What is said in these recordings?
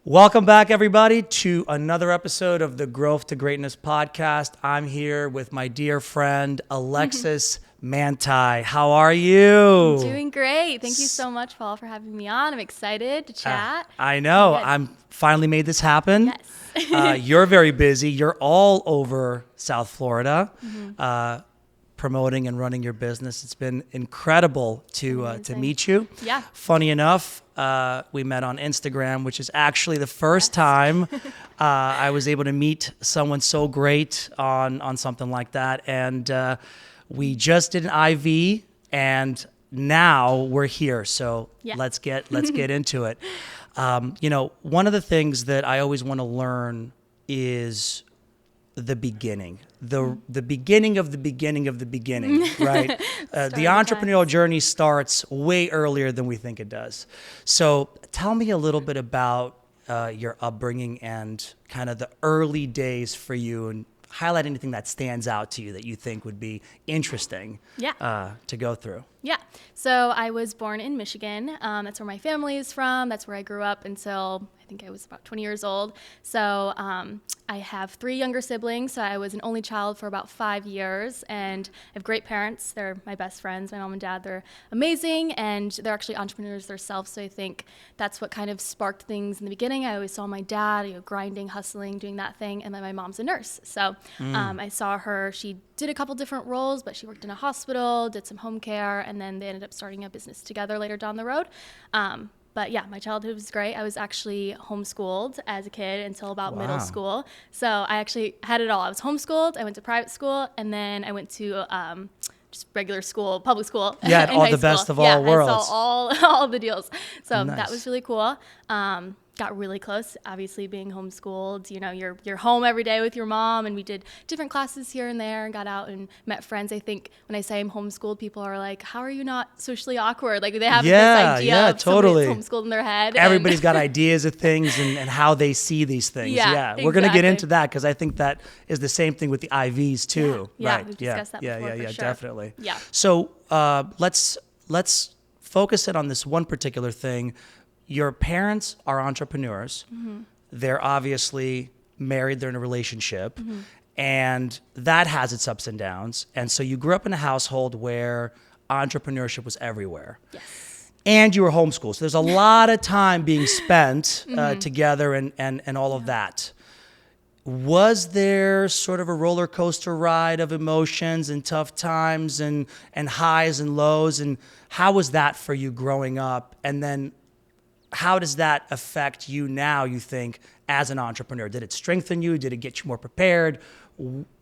Welcome back, everybody, to another episode of the Growth to Greatness podcast. I'm here with my dear friend, Alexis Mantei. How are you? I'm doing great. Thank you so much, Paul, for having me on. I'm excited to chat. I know. I'm finally made this happen. Yes. You're very busy. You're all over South Florida. Promoting and running your business. It's been incredible to meet you. Yeah. Funny enough, we met on Instagram, which is actually the first time I was able to meet someone so great on something like that. And we just did an IV, and now we're here. So let's get into it. One of the things that I always want to learn is the beginning, the beginning of the beginning of the beginning, right? The entrepreneurial journey starts way earlier than we think it does. So tell me a little bit about your upbringing and kind of the early days for you, and highlight anything that stands out to you that you think would be interesting to go through. Yeah. So I was born in Michigan. That's where my family is from. That's where I grew up until I think I was about 20 years old. So I have 3 younger siblings. So I was an only child for about 5 years, and I have great parents. They're my best friends, my mom and dad. They're amazing, and they're actually entrepreneurs themselves. So I think that's what kind of sparked things in the beginning. I always saw my dad, grinding, hustling, doing that thing, and then my mom's a nurse. So I saw her. She did a couple different roles, but she worked in a hospital, did some home care, and then they ended up starting a business together later down the road. But yeah, my childhood was great. I was actually homeschooled as a kid until about middle school. So I actually had it all. I was homeschooled, I went to private school, and then I went to just regular school, public school. Yeah, all the best of all worlds. I saw all the deals. So Nice. that was really cool. Got really close, obviously being homeschooled. You're home every day with your mom, and we did different classes here and there and got out and met friends. I think when I say I'm homeschooled, people are like, how are you not socially awkward? Like they have this idea of totally. somebody that's homeschooled in their head. Everybody's got ideas of things and how they see these things. Yeah, We're going to get into that because I think that is the same thing with the IVs too. Yeah, right. we've discussed that before, for sure. Definitely. Yeah. So let's focus in on this one particular thing. Your parents are entrepreneurs. Mm-hmm. They're obviously married. They're in a relationship. Mm-hmm. And that has its ups and downs. And so you grew up in a household where entrepreneurship was everywhere. Yes. And you were homeschooled. So there's a lot of time being spent together and all of that. Was there sort of a roller coaster ride of emotions and tough times and highs and lows? And how was that for you growing up? And then how does that affect you now, you think, as an entrepreneur? Did it strengthen you? Did it get you more prepared?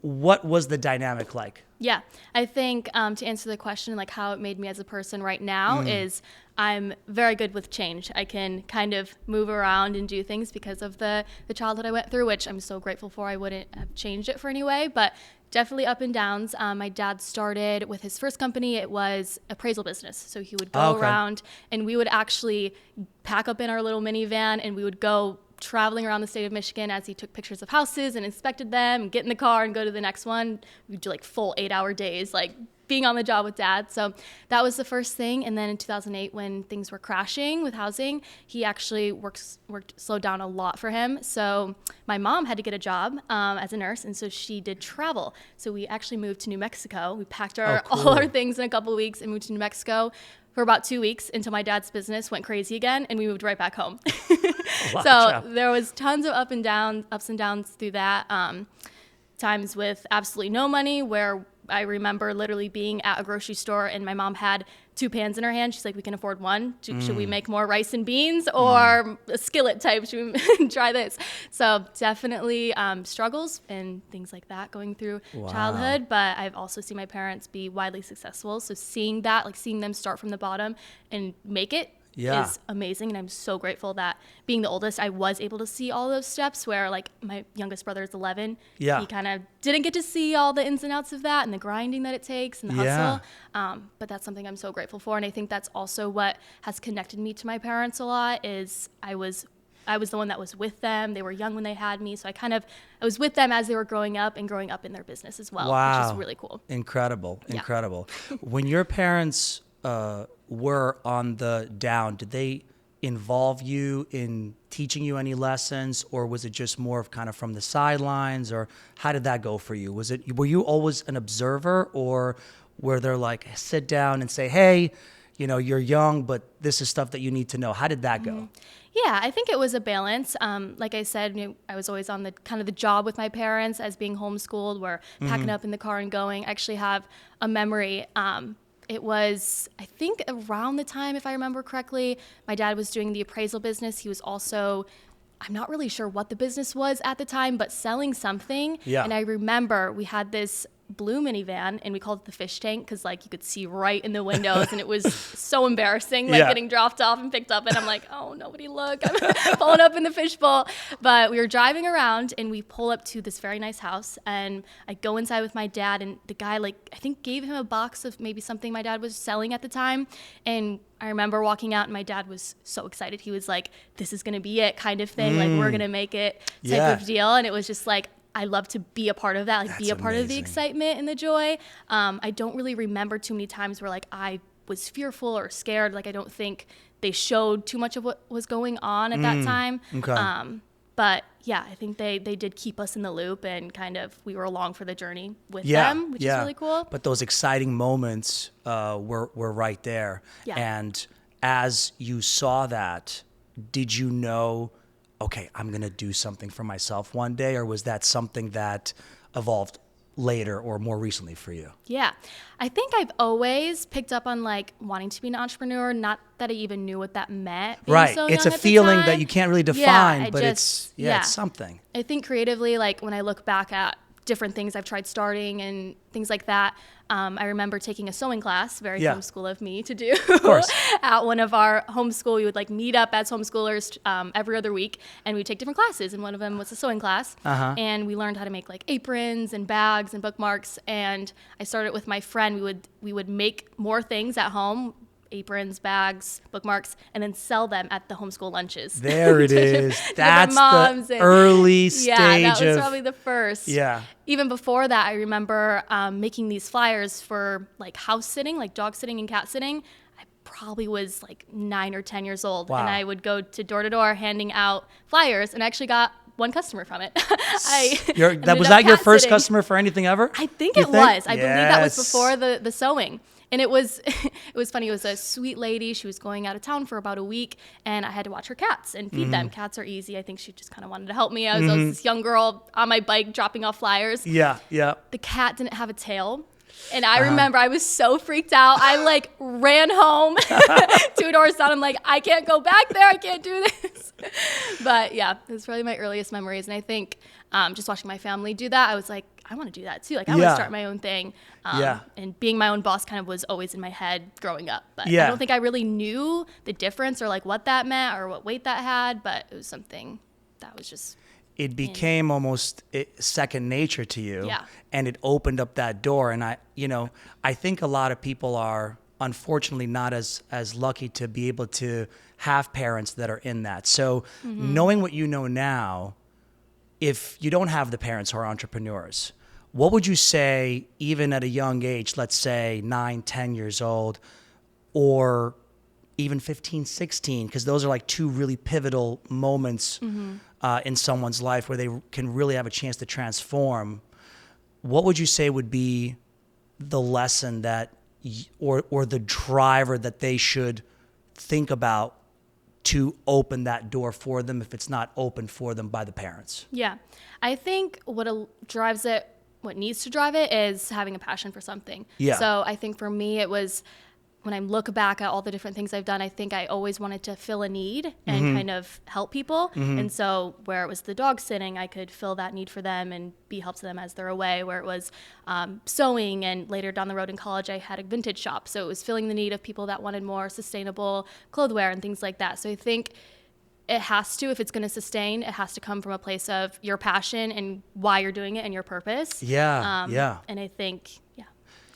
What was the dynamic like? Yeah, I think to answer the question, like how it made me as a person right now is I'm very good with change. I can kind of move around and do things because of the childhood I went through, which I'm so grateful for. I wouldn't have changed it for any way, but definitely up and downs. My dad started with his first company. It was appraisal business. So he would go around and we would actually pack up in our little minivan and we would go traveling around the state of Michigan as he took pictures of houses and inspected them and get in the car and go to the next one. We'd do like full 8-hour days, like being on the job with dad. So that was the first thing. And then in 2008, when things were crashing with housing, he actually worked slowed down a lot for him. So my mom had to get a job as a nurse. And so she did travel. So we actually moved to New Mexico. We packed all our things in a couple of weeks and moved to New Mexico for about 2 weeks until my dad's business went crazy again. And we moved right back home. So there was tons of ups and downs through that. Times with absolutely no money where I remember literally being at a grocery store and my mom had 2 pans in her hand. She's like, we can afford one. Should we make more rice and beans or a skillet type? Should we try this? So definitely struggles and things like that going through childhood. But I've also seen my parents be widely successful. So seeing that, like seeing them start from the bottom and make it is amazing. And I'm so grateful that being the oldest, I was able to see all those steps where like my youngest brother is 11. He kind of didn't get to see all the ins and outs of that and the grinding that it takes and the hustle. But that's something I'm so grateful for. And I think that's also what has connected me to my parents a lot is I was the one that was with them. They were young when they had me. So I was with them as they were growing up and growing up in their business as well, which is really cool. Incredible. When your parents were on the down, did they involve you in teaching you any lessons, or was it just more of kind of from the sidelines, or how did that go for you? Were you always an observer, or were there like sit down and say, hey, you know, you're young, but this is stuff that you need to know? How did that go? Yeah, I think it was a balance. Like I said, I was always on the kind of the job with my parents as being homeschooled. We're packing up in the car and going. I actually have a memory. It was, I think, around the time, if I remember correctly, my dad was doing the appraisal business. He was also, I'm not really sure what the business was at the time, but selling something. Yeah. And I remember we had this blue minivan, and we called it the fish tank because like you could see right in the windows, and it was so embarrassing, like getting dropped off and picked up, and I'm like, oh, nobody look, I'm falling up in the fishbowl. But we were driving around, and we pull up to this very nice house, and I go inside with my dad, and the guy, like, I think gave him a box of maybe something my dad was selling at the time, and I remember walking out, and my dad was so excited. He was like, this is gonna be it, kind of thing, like we're gonna make it type of deal. And it was just like, I love to be a part of that, like be a part of the excitement and the joy. I don't really remember too many times where like I was fearful or scared. Like I don't think they showed too much of what was going on at that time. Okay. But yeah, I think they did keep us in the loop, and kind of we were along for the journey with them, which is really cool. But those exciting moments were right there. Yeah. And as you saw that, did you know, okay, I'm going to do something for myself one day, or was that something that evolved later or more recently for you? Yeah, I think I've always picked up on like wanting to be an entrepreneur, not that I even knew what that meant. Right. So It's a young at the feeling time. that you can't really define, Yeah, but it's something. I think creatively, like when I look back at different things I've tried starting and things like that, I remember taking a sewing class, very homeschool of me to do. Of course. At one of our homeschool, we would like meet up as homeschoolers every other week, and we'd take different classes, and one of them was a sewing class. And we learned how to make like aprons and bags and bookmarks, and I started with my friend. We would make more things at home, aprons, bags, bookmarks, and then sell them at the homeschool lunches. There it is. That's moms the early stage. Yeah, that was probably the first. Yeah. Even before that, I remember making these flyers for like house sitting, like dog sitting and cat sitting. I probably was like 9 or 10 years old. Wow. And I would go to door to door handing out flyers, and I actually got one customer from it. Was that your first customer for anything ever? I think it was. I believe that was Yes. before the sewing. And it was funny. It was a sweet lady. She was going out of town for about a week, and I had to watch her cats and feed them. Cats are easy. I think she just kind of wanted to help me. I was this young girl on my bike dropping off flyers. Yeah, yeah. The cat didn't have a tail. And I remember I was so freaked out. I like ran home 2 doors down. I'm like, I can't go back there. I can't do this. But yeah, that's probably my earliest memories. And I think just watching my family do that, I was like, I want to do that too. Like I want to start my own thing. And being my own boss kind of was always in my head growing up. But I don't think I really knew the difference or like what that meant or what weight that had. But it was something that was just... It became almost second nature to you. Yeah. And it opened up that door. And I think a lot of people are unfortunately not as lucky to be able to have parents that are in that. So knowing what you know now, if you don't have the parents who are entrepreneurs, what would you say, even at a young age, let's say 9, 10 years old, or even 15, 16, because those are like two really pivotal moments in someone's life where they can really have a chance to transform. What would you say would be the lesson that, or the driver that they should think about to open that door for them if it's not open for them by the parents? Yeah. I think what needs to drive it is having a passion for something. Yeah. So I think for me, it was when I look back at all the different things I've done, I think I always wanted to fill a need and kind of help people. And so where it was the dog sitting, I could fill that need for them and be help to them as they're away. Where it was sewing, and later down the road in college, I had a vintage shop. So it was filling the need of people that wanted more sustainable clotheswear and things like that. So I think it has to, if it's going to sustain, it has to come from a place of your passion and why you're doing it and your purpose. Yeah. And I think,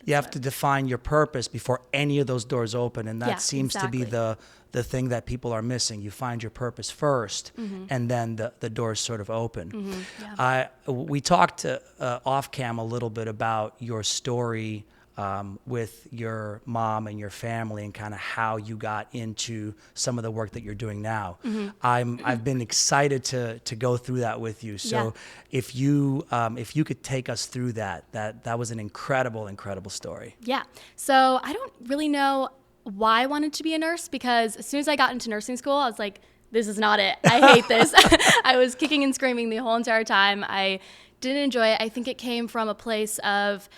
You have to define your purpose before any of those doors open, and that seems to be the thing that people are missing. You find your purpose first, and then the doors sort of open. We talked off cam a little bit about your story with your mom and your family and kind of how you got into some of the work that you're doing now. I've been excited to go through that with you. So if you could take us through that was an incredible story. Yeah. So I don't really know why I wanted to be a nurse, because as soon as I got into nursing school, I was like, this is not it. I hate this. I was kicking and screaming the whole entire time. I didn't enjoy it. I think it came from a place of,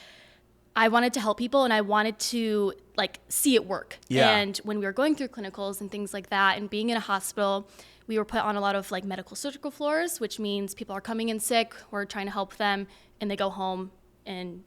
I wanted to help people and I wanted to like see it work. Yeah. And when we were going through clinicals and things like that and being in a hospital, we were put on a lot of like medical surgical floors, which means people are coming in sick, we're trying to help them, and they go home and,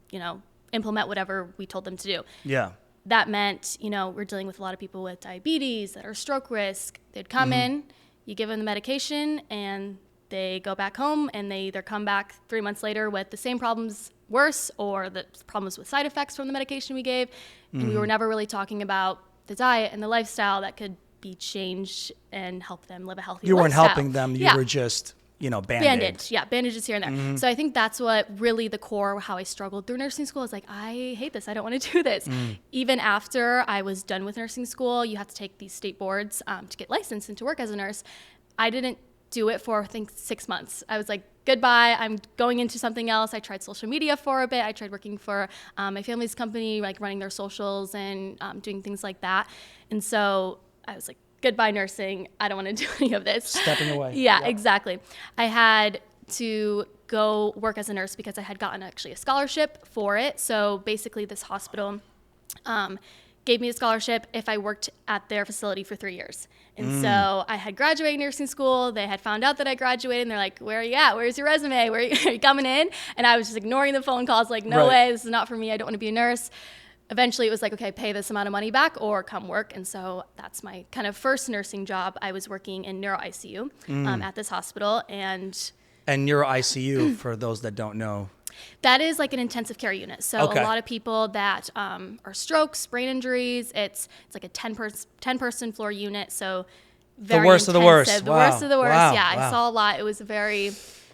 implement whatever we told them to do. Yeah. That meant, we're dealing with a lot of people with diabetes that are stroke risk. They'd come in, you give them the medication, and they go back home, and they either come back 3 months later with the same problems, worse, or the problems with side effects from the medication we gave. And we were never really talking about the diet and the lifestyle that could be changed and help them live a healthy lifestyle. You weren't helping them. You were just, Band-Aids. Yeah, bandages here and there. So I think that's what really the core, how I struggled through nursing school is like, I hate this. I don't want to do this. Even after I was done with nursing school, you have to take these state boards to get licensed and to work as a nurse. I didn't do it for, I think, 6 months. I was like, goodbye, I'm going into something else. I tried social media for a bit. I tried working for my family's company, like running their socials and doing things like that. And so I was like, goodbye nursing. I don't want to do any of this. Stepping away. Yeah, exactly. I had to go work as a nurse because I had gotten actually a scholarship for it. So basically this hospital gave me a scholarship if I worked at their facility for 3 years. And so I had graduated nursing school. They had found out that I graduated, and they're like, where are you at? Where's your resume? Are you coming in? And I was just ignoring the phone calls, like, no way, this is not for me. I don't want to be a nurse. Eventually, it was like, okay, pay this amount of money back or come work. And so that's my kind of first nursing job. I was working in neuro ICU at this hospital. And neuro ICU, for those that don't know, that is like an intensive care unit. So a lot of people that are strokes, brain injuries, it's like a 10-person floor unit. So very the worst intensive. of the worst. The Wow. worst of the worst. Wow. Yeah, Wow. I saw a lot. It was a very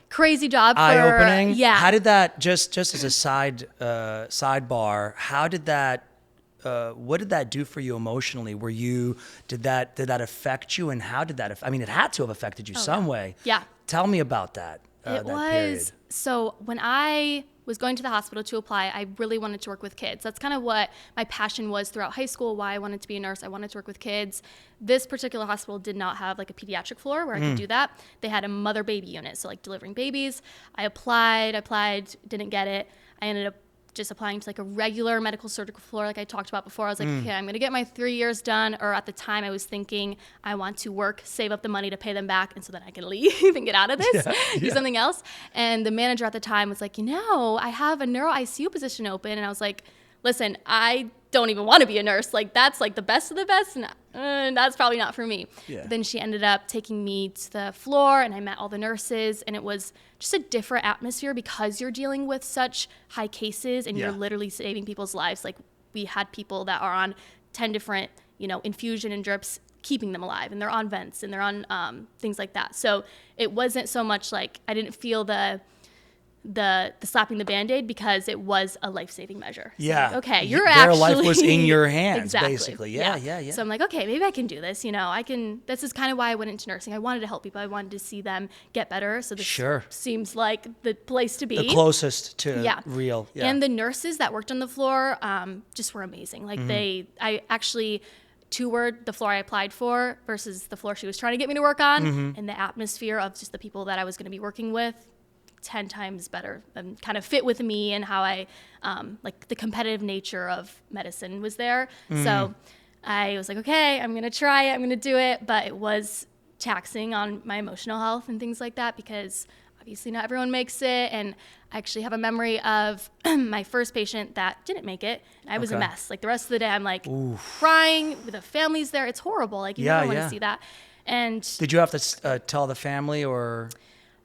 crazy job. Eye-opening. Yeah. How did that, just as a sidebar, how did that, what did that do for you emotionally? Did that affect you, and how did that, it had to have affected you some way. Yeah. Tell me about that. It that was, period. so when I was going to the hospital to apply, I really wanted to work with kids. That's kind of what my passion was throughout high school, why I wanted to be a nurse. I wanted to work with kids. This particular hospital did not have like a pediatric floor where I could do that. They had a mother-baby unit, so like delivering babies. I applied, didn't get it. I ended up just applying to like a regular medical surgical floor like I talked about before. I was like, okay, I'm going to get my 3 years done. Or at the time I was thinking I want to work, save up the money to pay them back, and so then I can leave and get out of this, do something else. And the manager at the time was like, I have a neuro ICU position open. And I was like, listen, I don't even want to be a nurse. Like that's like the best of the best. And that's probably not for me. Yeah. But then she ended up taking me to the floor, and I met all the nurses, and it was just a different atmosphere because you're dealing with such high cases and you're literally saving people's lives. Like we had people that are on 10 different, infusion and drips, keeping them alive, and they're on vents and they're on things like that. So it wasn't so much like I didn't feel the slapping the Band-Aid because it was a life-saving measure. So Yeah. like, okay, Their actually life was in your hands, Exactly. basically. Yeah. So I'm like, okay, maybe I can do this. This is kind of why I went into nursing. I wanted to help people. I wanted to see them get better. So this seems like the place to be. The closest to real. Yeah. And the nurses that worked on the floor just were amazing. Like I actually toured the floor I applied for versus the floor she was trying to get me to work on, and the atmosphere of just the people that I was going to be working with, 10 times better and kind of fit with me and how I, like the competitive nature of medicine was there. So I was like, okay, I'm going to try it. I'm going to do it. But it was taxing on my emotional health and things like that because obviously not everyone makes it. And I actually have a memory of my first patient that didn't make it. And I was a mess. Like the rest of the day, I'm like crying with the families there. It's horrible. Like you never want to see that. And did you have to tell the family or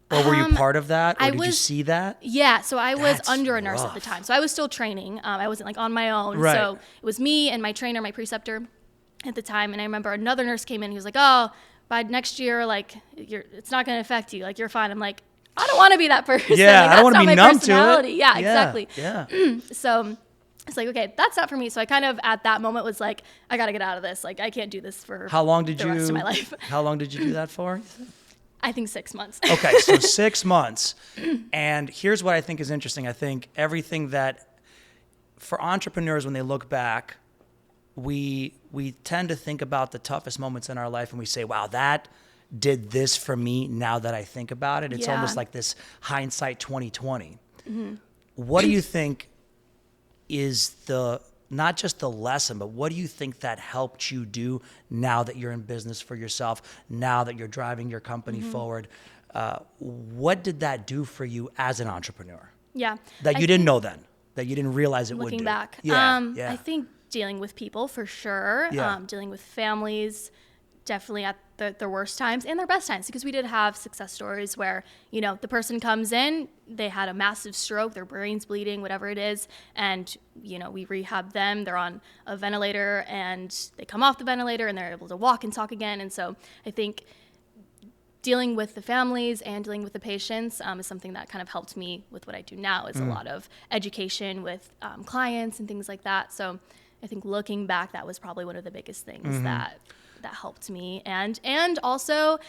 were you part of that? Or did you see that? Yeah, so I was That's under a nurse rough. at the time. So I was still training. I wasn't like on my own. Right. So it was me and my trainer, my preceptor at the time. And I remember another nurse came in. He was like, oh, by next year, like, it's not going to affect you. Like, you're fine. I'm like, I don't want to be that person. Yeah, like, I don't want to be my numb personality. to it. Yeah, exactly. Yeah. So it's like, okay, that's not for me. So I kind of at that moment was like, I got to get out of this. Like, I can't do this for How long did the rest of my life. How long did you do that for? I think 6 months. Okay, so 6 months. And here's what I think is interesting. I think everything that, for entrepreneurs, when they look back, we tend to think about the toughest moments in our life and we say, wow, that did this for me now that I think about it. It's almost like this hindsight 2020. What do you think is not just the lesson, but what do you think that helped you do now that you're in business for yourself, now that you're driving your company forward? What did that do for you as an entrepreneur? Yeah. That you didn't know then, that you didn't realize it would do? Looking back. Yeah. I think dealing with people for sure. Yeah. Dealing with families, definitely at their worst times and their best times, because we did have success stories where, you know, the person comes in, they had a massive stroke, their brain's bleeding, whatever it is, and, you know, we rehab them, they're on a ventilator, and they come off the ventilator and they're able to walk and talk again. And so I think dealing with the families and dealing with the patients is something that kind of helped me with what I do now, is a lot of education with clients and things like that. So I think looking back, that was probably one of the biggest things that helped me, and also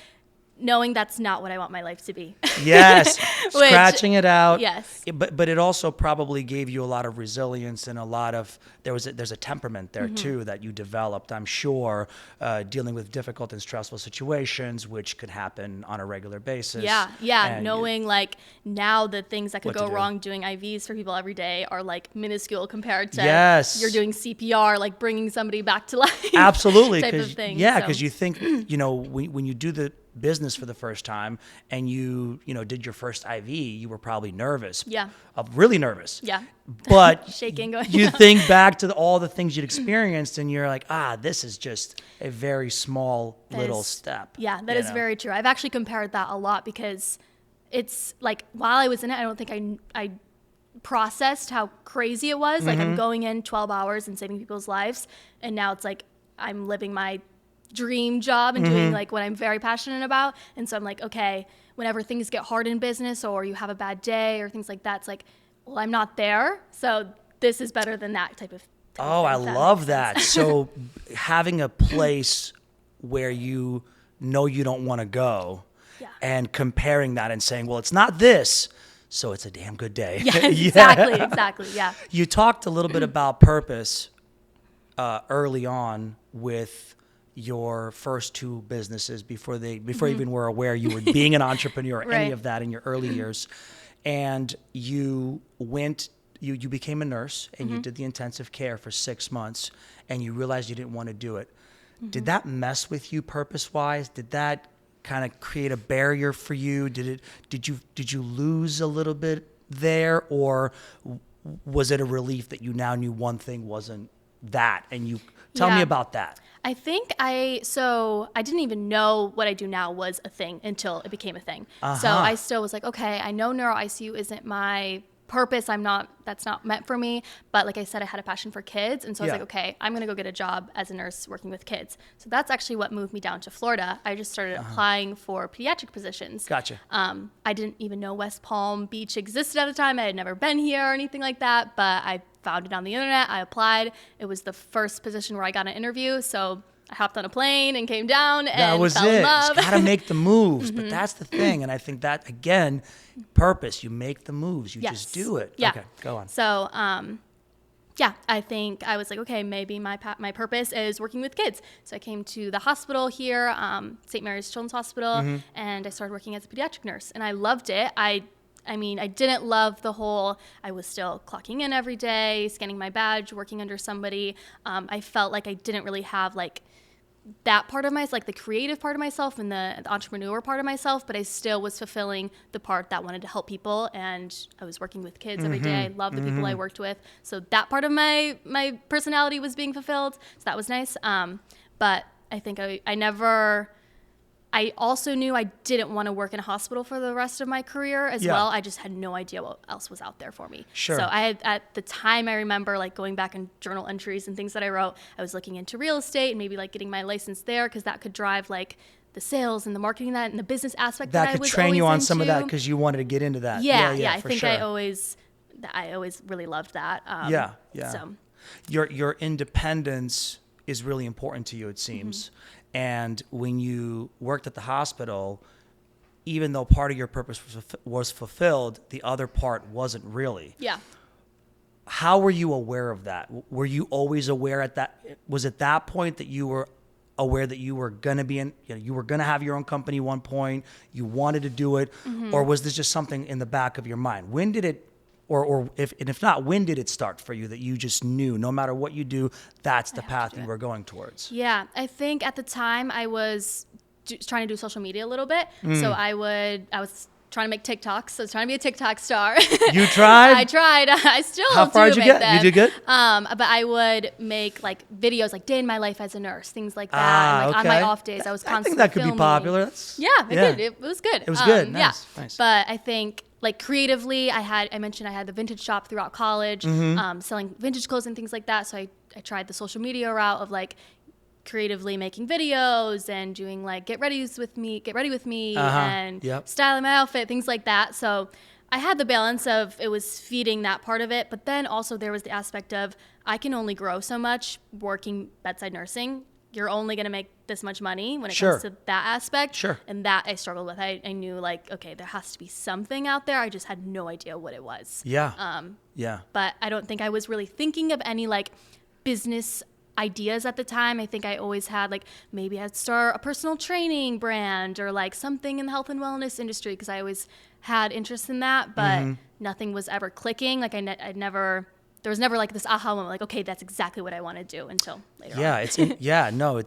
knowing that's not what I want my life to be. Yes, scratching it out. Yes. But it also probably gave you a lot of resilience and a lot of, there's a temperament there too that you developed, I'm sure, dealing with difficult and stressful situations, which could happen on a regular basis. Yeah. Knowing like now the things that could What to go do. wrong doing IVs for people every day are like minuscule compared to Yes. you're doing CPR, like bringing somebody back to life. Absolutely. type of thing. Yeah, So, because you think, you know, when you do the business for the first time and you did your first IV, you were probably nervous. Yeah. Really nervous. Yeah. But Shaking, going. you think back to all the things you'd experienced and you're like, this is just a very small little step. Yeah, that is very true. I've actually compared that a lot because it's like while I was in it, I don't think I processed how crazy it was. Like I'm going in 12 hours and saving people's lives. And now it's like I'm living my dream job and doing like what I'm very passionate about. And so I'm like, okay, whenever things get hard in business or you have a bad day or things like that, it's like, well, I'm not there. So this is better than that type of thing. Oh, I love that. So having a place where you know you don't want to go and comparing that and saying, well, it's not this, so it's a damn good day. Yeah, exactly. Yeah. You talked a little bit about purpose early on with your first two businesses before you even were aware you were being an entrepreneur or any of that in your early years. And you became a nurse and you did the intensive care for 6 months and you realized you didn't want to do it. Did that mess with you purpose-wise? Did that kind of create a barrier for you? Did you lose a little bit there, or was it a relief that you now knew one thing wasn't that? And you tell me about that. I think I didn't even know what I do now was a thing until it became a thing. So I still was like, okay, I know neuro ICU isn't my purpose. That's not meant for me. But like I said, I had a passion for kids. And so I was like, okay, I'm going to go get a job as a nurse working with kids. So that's actually what moved me down to Florida. I just started applying for pediatric positions. Gotcha. I didn't even know West Palm Beach existed at the time. I had never been here or anything like that, but I found it on the internet. I applied. It was the first position where I got an interview. So I hopped on a plane and came down and that was fell in love. Got to make the moves, but that's the thing. And I think that, again, purpose, you make the moves, you just do it. Yeah. Okay, go on. So, I think I was like, okay, maybe my purpose is working with kids. So I came to the hospital here, St. Mary's Children's Hospital, and I started working as a pediatric nurse, and I loved it. I didn't love the whole, I was still clocking in every day, scanning my badge, working under somebody. I felt like I didn't really have like that part of myself, like the creative part of myself and the entrepreneur part of myself, but I still was fulfilling the part that wanted to help people. And I was working with kids every day. I loved the people I worked with. So that part of my personality was being fulfilled. So that was nice. But I think I also knew I didn't want to work in a hospital for the rest of my career as well. I just had no idea what else was out there for me. Sure. So at the time, I remember like going back in journal entries and things that I wrote, I was looking into real estate and maybe like getting my license there because that could drive like the sales and the marketing that and the business aspect that I was could train you on into. some of that because you wanted to get into that. Yeah. I for think sure. I always I always really loved that. Yeah. So Your independence is really important to you, it seems. And when you worked at the hospital, even though part of your purpose was fulfilled, the other part wasn't really. yeah. How were you aware of that? Were you always aware at that? Was it that point that you were aware that you were going to be you were going to have your own company one point, you wanted to do it, or was this just something in the back of your mind? When did it, or if not, when did it start for you that you just knew no matter what you do, that's the path you were going towards? Yeah, I think at the time I was trying to do social media a little bit. So I was trying to make TikToks. So I was trying to be a TikTok star. You tried? I tried. I still How do far did you make get? them. You did good? But I would make like videos like day in my life as a nurse, things like that. And, like on my off days, I was constantly I think that could filming. be popular. It was good. It was good. Nice. Yeah. Nice. But I think like creatively, I mentioned I had the vintage shop throughout college, selling vintage clothes and things like that. So I tried the social media route of like creatively making videos and doing like get ready with me and styling my outfit, things like that. So I had the balance of it was feeding that part of it, but then also there was the aspect of I can only grow so much working bedside nursing. You're only going to make this much money when it comes to that aspect. Sure. And that I struggled with. I knew like, okay, there has to be something out there. I just had no idea what it was. Yeah. But I don't think I was really thinking of any like business ideas at the time. I think I always had like maybe I'd start a personal training brand or like something in the health and wellness industry because I always had interest in that, but nothing was ever clicking. Like there was never like this aha moment, like, okay, that's exactly what I want to do until later on.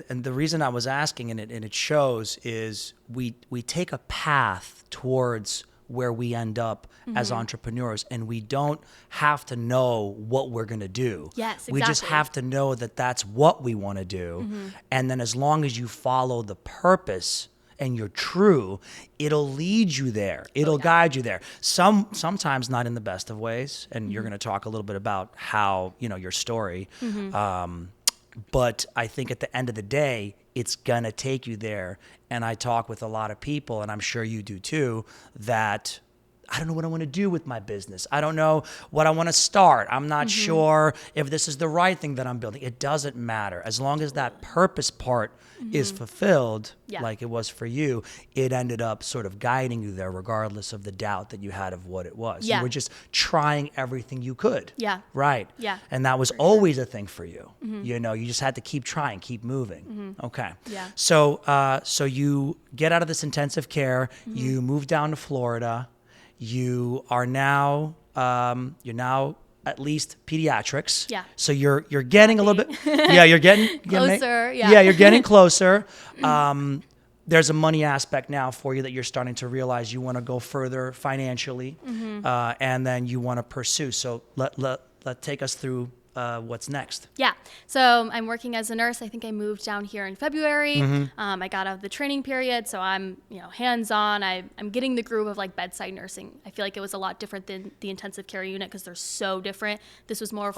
And the reason I was asking, and it shows, is we take a path towards where we end up as entrepreneurs, and we don't have to know what we're going to do. Yes, exactly. We just have to know that that's what we want to do. And then as long as you follow the purpose and you're true, it'll lead you there. It'll guide you there. Sometimes not in the best of ways. And you're going to talk a little bit about how, your story. But I think at the end of the day, it's going to take you there. And I talk with a lot of people, and I'm sure you do too, that I don't know what I want to do with my business. I don't know what I want to start. I'm not sure if this is the right thing that I'm building. It doesn't matter. As long as that purpose part is fulfilled, like it was for you, it ended up sort of guiding you there regardless of the doubt that you had of what it was. You were just trying everything you could. Yeah. Right. Yeah. And that was always a thing for you. You just had to keep trying, keep moving. Okay. Yeah. So you get out of this intensive care, you move down to Florida. You are now at least pediatrics. Yeah. So you're getting a little bit. Yeah, you're getting closer. Yeah, you're getting closer. There's a money aspect now for you that you're starting to realize you want to go further financially, and then you want to pursue. So let take us through what's next. Yeah. So I'm working as a nurse. I think I moved down here in February. I got out of the training period, so I'm, hands-on. I'm getting the groove of like bedside nursing. I feel like it was a lot different than the intensive care unit because they're so different. This was more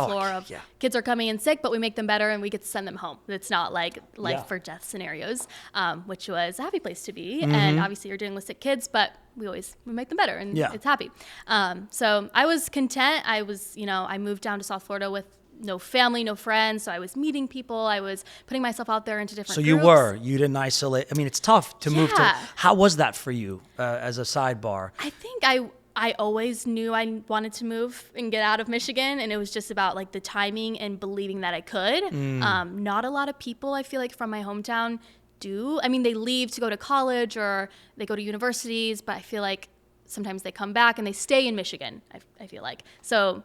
kids are coming in sick, but we make them better and we get to send them home. It's not like life or death scenarios, which was a happy place to be. And obviously you're dealing with sick kids, but we make them better and it's happy. So I was content. I moved down to South Florida with no family, no friends. So I was meeting people. I was putting myself out there into different groups. You didn't isolate. I mean, it's tough to move to. How was that for you as a sidebar? I think I always knew I wanted to move and get out of Michigan. And it was just about like the timing and believing that I could. Not a lot of people, I feel like, from my hometown do. I mean, they leave to go to college or they go to universities, but I feel like sometimes they come back and they stay in Michigan, I feel like. So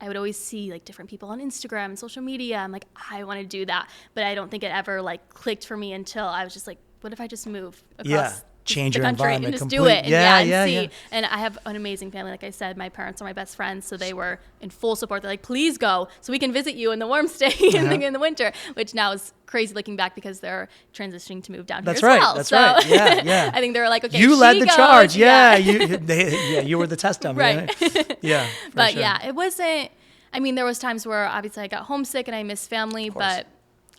I would always see like different people on Instagram and social media. I'm like, I want to do that. But I don't think it ever like clicked for me until I was just like, what if I just move across change the your country environment and just completely. do it and see. And I have an amazing family. Like I said, my parents are my best friends. So they were in full support. They're like, please go so we can visit you in the warm state in the winter, which now is crazy looking back because they're transitioning to move down here as well. That's right. Yeah. I think they were like, okay, you led the charge. Yeah. You were the test dummy. Right. Yeah. But it wasn't, I mean, there was times where obviously I got homesick and I missed family, but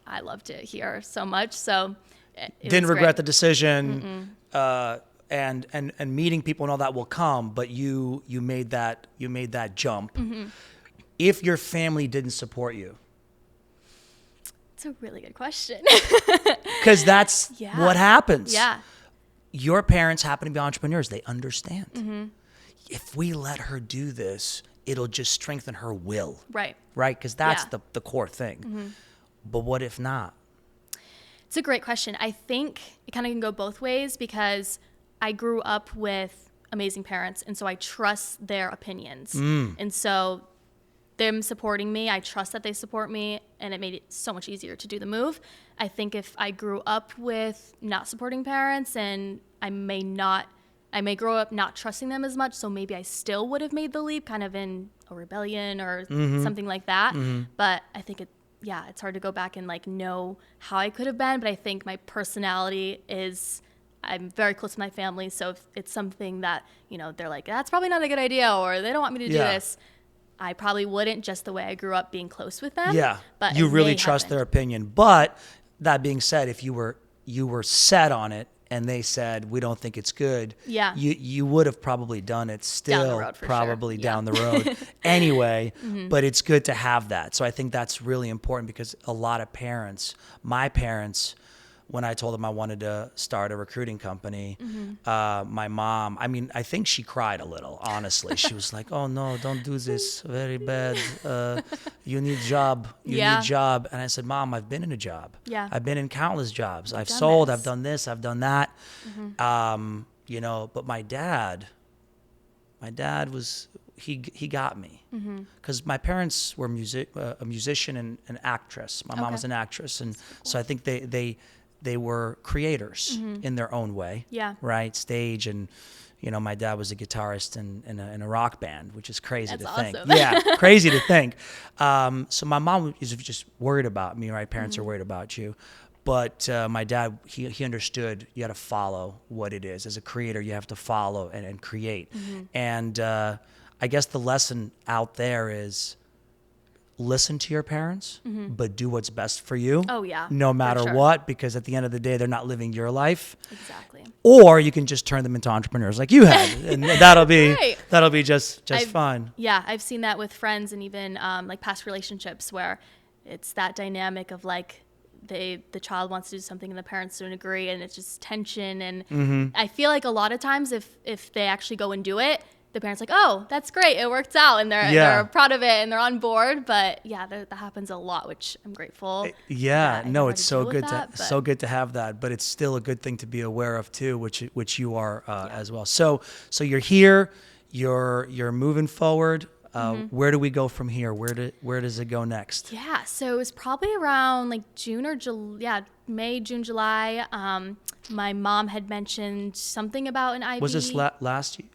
I loved it here so much. So it didn't was regret great. the decision. and meeting people and all that will come, but you made that jump. If your family didn't support you, It's a really good question. because that's what happens. Yeah. Your parents happen to be entrepreneurs. They understand. If we let her do this, it'll just strengthen her will. Right. Right? Because that's the core thing. But what if not? It's a great question. I think it kind of can go both ways because I grew up with amazing parents, and so I trust their opinions. And so them supporting me, I trust that they support me, and it made it so much easier to do the move. I think if I grew up with not supporting parents, and I may grow up not trusting them as much, so maybe I still would have made the leap kind of in a rebellion or something like that. But I think it's hard to go back and like know how I could have been, but I think my personality is, I'm very close to my family, so if it's something that, they're like, that's probably not a good idea, or they don't want me to do this, I probably wouldn't, just the way I grew up being close with them. Yeah, but you really trust their opinion. But that being said, if you were set on it and they said, we don't think it's good, you would have probably done it still, down the road for probably sure. down the road anyway. But it's good to have that. So I think that's really important, because a lot of parents, my parents, when I told them I wanted to start a recruiting company, my mom, I think she cried a little, honestly. She was like, oh no, don't do this, very bad. You need job, need job. And I said, Mom, I've been in a job. Yeah. I've been in countless jobs. I've sold, I've done this, I've done that. But my dad was, he got me, because my parents were a musician and an actress. My mom was an actress. And so I think they were creators in their own way, right? Stage, and my dad was a guitarist in a rock band, which is crazy to think. Yeah, crazy to think. So my mom is just worried about me, right? Parents are worried about you. But my dad, he understood you got to follow what it is. As a creator, you have to follow and create. And I guess the lesson out there is, listen to your parents, but do what's best for you. Oh, yeah. No matter what, because at the end of the day, they're not living your life. Exactly. Or you can just turn them into entrepreneurs like you had, and that'll be just fine. Yeah, I've seen that with friends, and even like past relationships where it's that dynamic of like the child wants to do something and the parents don't agree, and it's just tension. And I feel like a lot of times if they actually go and do it, the parents like, oh, that's great, it worked out, and they're proud of it and they're on board. But that happens a lot, which I'm grateful. It's so good to have that, but it's still a good thing to be aware of too, which you are as well. So you're here, you're moving forward. Where do we go from here? Where does it go next? Yeah, so it was probably around like June or May, June, July. My mom had mentioned something about an IV. Was this last year?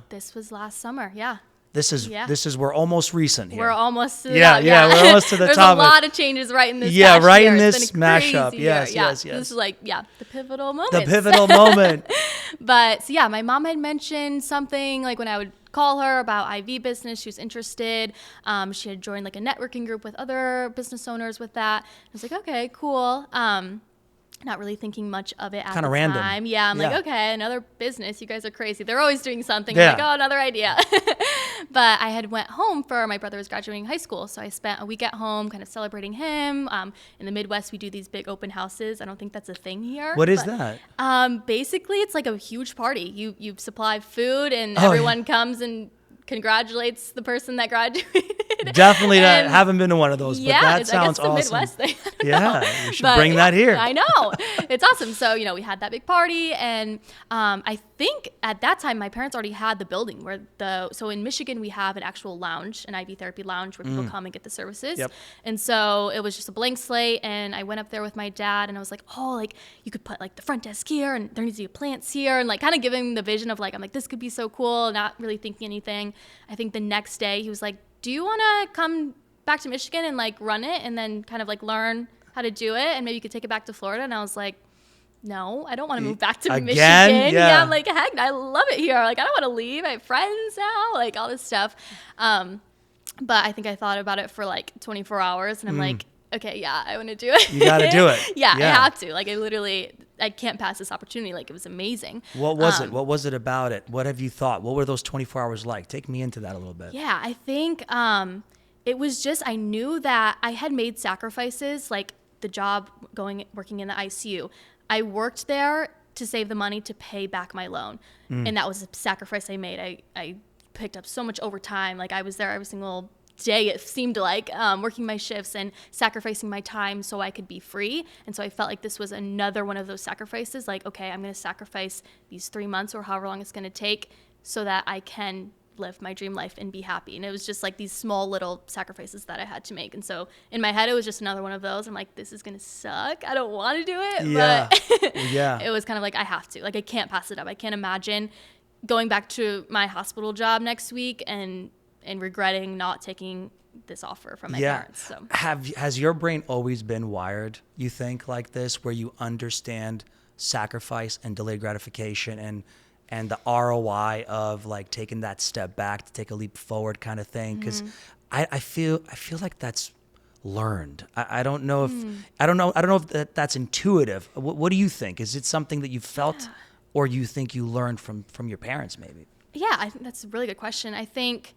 This was last summer, yeah. This is we're almost recent here. We're almost to the we're almost to the There's top. There's a lot of changes right in this right year. in this mashup. Yes. This is like the pivotal moment. The pivotal moment. But so my mom had mentioned something like when I would call her about IV business, she was interested. She had joined like a networking group with other business owners with that. I was like, okay, cool. Not really thinking much of it at the time. Random. Yeah, I'm like, okay, another business. You guys are crazy. They're always doing something. I'm like, oh, another idea. But I had went home for my brother was graduating high school, so I spent a week at home kind of celebrating him. In the Midwest, we do these big open houses. I don't think that's a thing here. What is that? Basically, it's like a huge party. You supply food, and everyone comes and congratulates the person that graduated. Definitely haven't been to one of those, but that sounds awesome. I guess the Midwest thing. You should bring that here. I know. It's awesome. So, we had that big party, and I think at that time my parents already had the building so in Michigan we have an actual lounge, an IV therapy lounge where people come and get the services. Yep. And so it was just a blank slate, and I went up there with my dad, and I was like, oh, like you could put like the front desk here, and there needs to be plants here, and like kind of giving the vision of like, I'm like, this could be so cool, not really thinking anything. I think the next day he was like, do you want to come back to Michigan and like run it and then kind of like learn how to do it, and maybe you could take it back to Florida? And I was like, no, I don't want to move back to Michigan. Yeah, I'm like, heck, I love it here. Like, I don't want to leave. I have friends now, like all this stuff. But I think I thought about it for like 24 hours, and I'm like, okay, yeah, I want to do it. You got to do it. Yeah, I have to. Like, I can't pass this opportunity. Like, it was amazing. What was it? What was it about it? What have you thought? What were those 24 hours like? Take me into that a little bit. Yeah, I think it was just, I knew that I had made sacrifices, like the job working in the ICU. I worked there to save the money to pay back my loan. And that was a sacrifice I made. I picked up so much overtime. Like, I was there every single day, it seemed like, working my shifts and sacrificing my time so I could be free. And so I felt like this was another one of those sacrifices. Like, okay, I'm going to sacrifice these 3 months or however long it's going to take so that I can live my dream life and be happy. And it was just like these small little sacrifices that I had to make. And so in my head, it was just another one of those. I'm like, this is going to suck. I don't want to do it. Yeah. But Yeah. It was kind of like, I have to. Like, I can't pass it up. I can't imagine going back to my hospital job next week and regretting not taking this offer from my parents. So has your brain always been wired, you think, like this, where you understand sacrifice and delayed gratification and the ROI of like taking that step back to take a leap forward kind of thing? Because I feel like that's learned. I don't know if I don't know if that's intuitive. What do you think? Is it something that you felt, or you think you learned from your parents maybe? Yeah, I think that's a really good question. I think,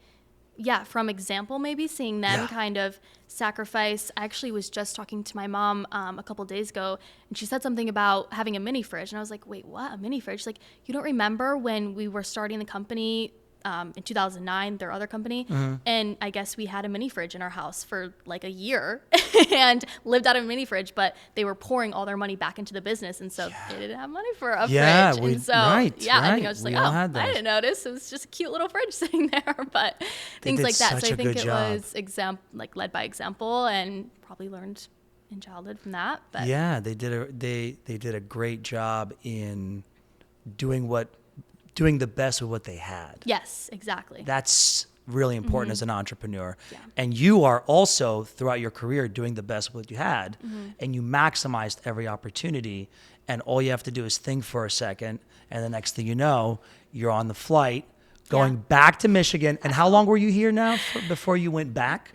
from example, maybe seeing them kind of sacrifice. I actually was just talking to my mom a couple of days ago, and she said something about having a mini fridge. And I was like, wait, what? A mini fridge? She's like, you don't remember when we were starting the company in 2009, their other company? And I guess we had a mini fridge in our house for like a year and lived out of a mini fridge, but they were pouring all their money back into the business. And so they didn't have money for a fridge. And so, I think I was just like, I didn't notice. It was just a cute little fridge sitting there, but things like that. So I think it was led by example, and probably learned in childhood from that. But yeah, they did a great job in doing the best with what they had. Yes, exactly. That's really important as an entrepreneur. Yeah. And you are also, throughout your career, doing the best with what you had, and you maximized every opportunity, and all you have to do is think for a second, and the next thing you know, you're on the flight going back to Michigan. And how long were you here now before you went back?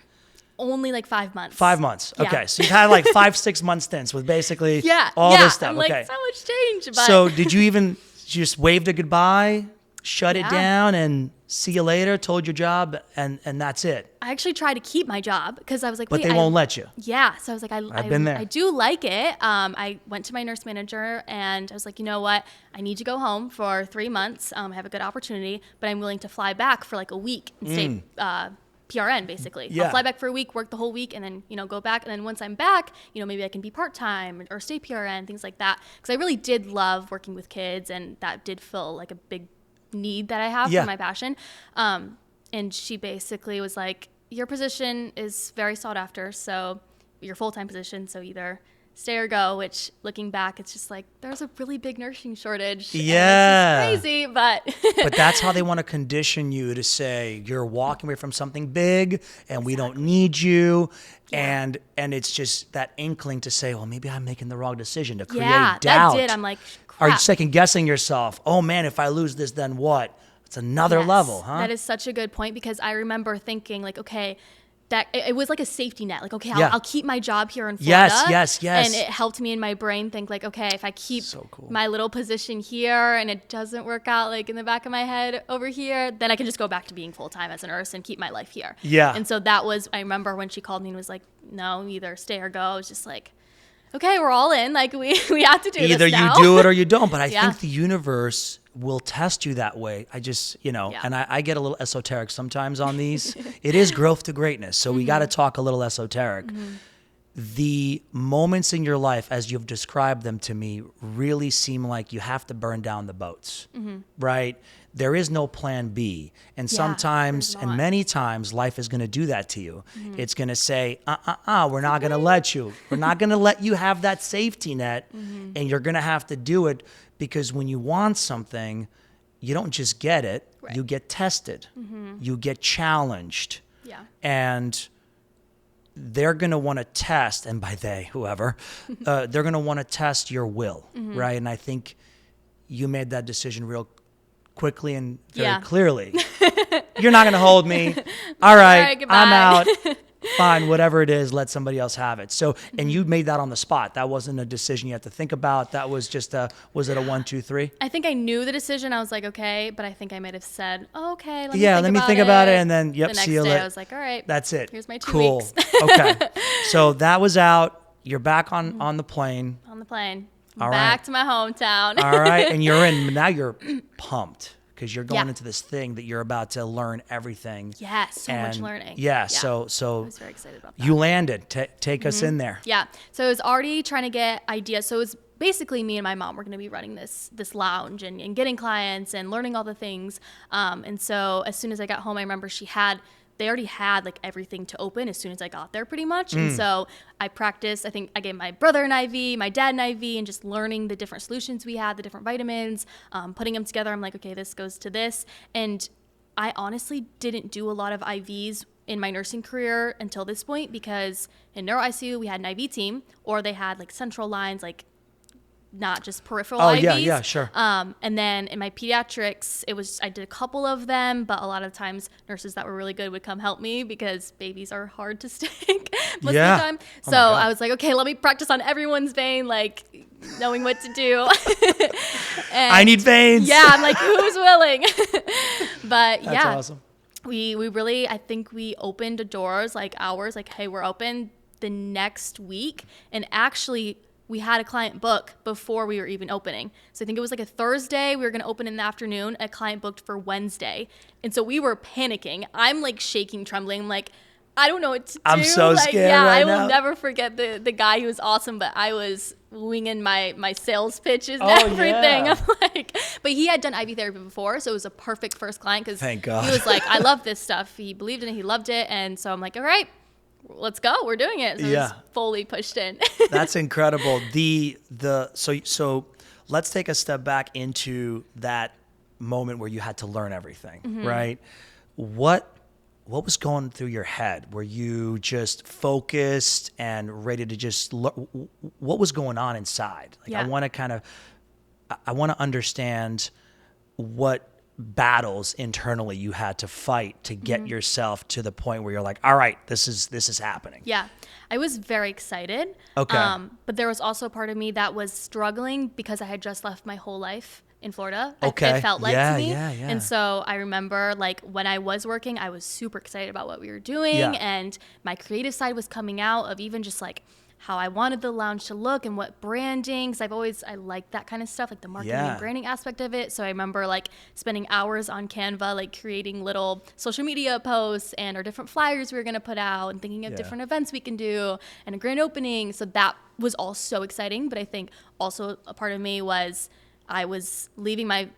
Only like 5 months. 5 months. Okay. Yeah. So you've had like 5-6 month stints with basically all this stuff. I'm like, so much change. But so did you just waved a goodbye, shut it down, and see you later, told your job, and that's it? I actually tried to keep my job because I was like, but they won't let you. Yeah. So I was like, I've been there. I do like it. I went to my nurse manager and I was like, you know what? I need to go home for 3 months. I have a good opportunity, but I'm willing to fly back for like a week and stay PRN basically. Yeah. I'll fly back for a week, work the whole week, and then, go back. And then once I'm back, maybe I can be part-time or stay PRN, things like that. Because I really did love working with kids, and that did feel like a big need that I have for my passion. And she basically was like, your position is very sought after, so your full-time position, so either stay or go, which looking back, it's just like, there's a really big nursing shortage. Yeah. It's crazy, but. But that's how they want to condition you to say, you're walking away from something big and we don't need you. Yeah. And it's just that inkling to say, well, maybe I'm making the wrong decision, to create doubt. That did. I'm like, crap. Are you second guessing yourself? Oh man, if I lose this, then what? It's another level, huh? That is such a good point, because I remember thinking like, okay, that it was like a safety net. Like, okay, I'll keep my job here in Florida. Yes. And it helped me in my brain think like, okay, if I keep my little position here and it doesn't work out like in the back of my head over here, then I can just go back to being full-time as a nurse and keep my life here. Yeah. And so that was, I remember when she called me and was like, no, either stay or go. I was just like, okay, we're all in. Like, we have to do either this now. You do it or you don't. But I think the universe will test you that way. I just, and I get a little esoteric sometimes on these. It is growth to greatness. So we got to talk a little esoteric. The moments in your life, as you've described them to me, really seem like you have to burn down the boats, right? There is no plan B. And sometimes, and many times, life is going to do that to you. It's going to say, we're not going to let you. We're not going to let you have that safety net. And you're going to have to do it, because when you want something, you don't just get it. Right. You get tested. You get challenged. Yeah. And they're going to want to test, and by they, whoever, they're going to want to test your will, right? And I think you made that decision real quickly and very clearly. You're not going to hold me. All right, I'm out. fine, whatever it is, let somebody else have it. So, and you made that on the spot. That wasn't a decision you had to think about. That was just was it a 1, 2, 3? I think I knew the decision. I was like, okay, but I think I might have said, oh, okay, let me think about it. And then, yep, the next seal day, it. I was like, all right, that's it. Here's my 2 cool. weeks. Okay. So that was out. You're back on the plane. On the plane. All back right. to my hometown. All right. And you're in. Now you're pumped because you're going Yeah. into this thing that you're about to learn everything. Yeah, so much learning. Yeah. I So was very excited about that. you landed. Take us in there. Yeah. So I was already trying to get ideas. So it was basically me and my mom were going to be running this lounge and getting clients and learning all the things. And so as soon as I got home, I remember they already had like everything to open as soon as I got there pretty much. And so I practiced, I think I gave my brother an IV, my dad an IV, and just learning the different solutions we had, the different vitamins, putting them together. I'm like, okay, this goes to this. And I honestly didn't do a lot of IVs in my nursing career until this point, because in neuro ICU, we had an IV team, or they had like central lines, like not just peripheral IVs. Yeah, sure. And then in my pediatrics, I did a couple of them, but a lot of times nurses that were really good would come help me because babies are hard to stick most of the time. So I was like, okay, let me practice on everyone's vein, like knowing what to do. And I need veins. yeah, I'm like, who's willing? But That's yeah, awesome. we really, I think we opened doors, like hours, like, hey, we're open the next week. And actually, we had a client book before we were even opening. So I think it was like a Thursday. We were going to open in the afternoon. A client booked for Wednesday. And so we were panicking. I'm like shaking, trembling. I'm like, I don't know what to do. I'm so like, scared yeah, right I will now. never forget the guy who was awesome, but I was winging my sales pitches and everything. Yeah. I'm like, but he had done IV therapy before, so it was a perfect first client because Thank God. he was like, I love this stuff. He believed in it. He loved it. And so I'm like, all right, let's go. We're doing it. So Yeah. it was fully pushed in. That's incredible. So let's take a step back into that moment where you had to learn everything, right? What was going through your head? Were you just focused and ready to just what was going on inside? Like, Yeah. I want to understand what battles internally you had to fight to get yourself to the point where you're like, all right, this is happening. Yeah, I was very excited. Okay. But there was also a part of me that was struggling because I had just left my whole life in Florida. Okay. It felt like Yeah, to me. yeah, yeah. And so I remember like when I was working, I was super excited about what we were doing. Yeah. And my creative side was coming out of even just like how I wanted the lounge to look and what branding, because I like that kind of stuff, like the marketing Yeah. and branding aspect of it. So I remember like spending hours on Canva, like creating little social media posts and our different flyers we were going to put out and thinking of Yeah. different events we can do and a grand opening. So that was all so exciting. But I think also a part of me was I was leaving my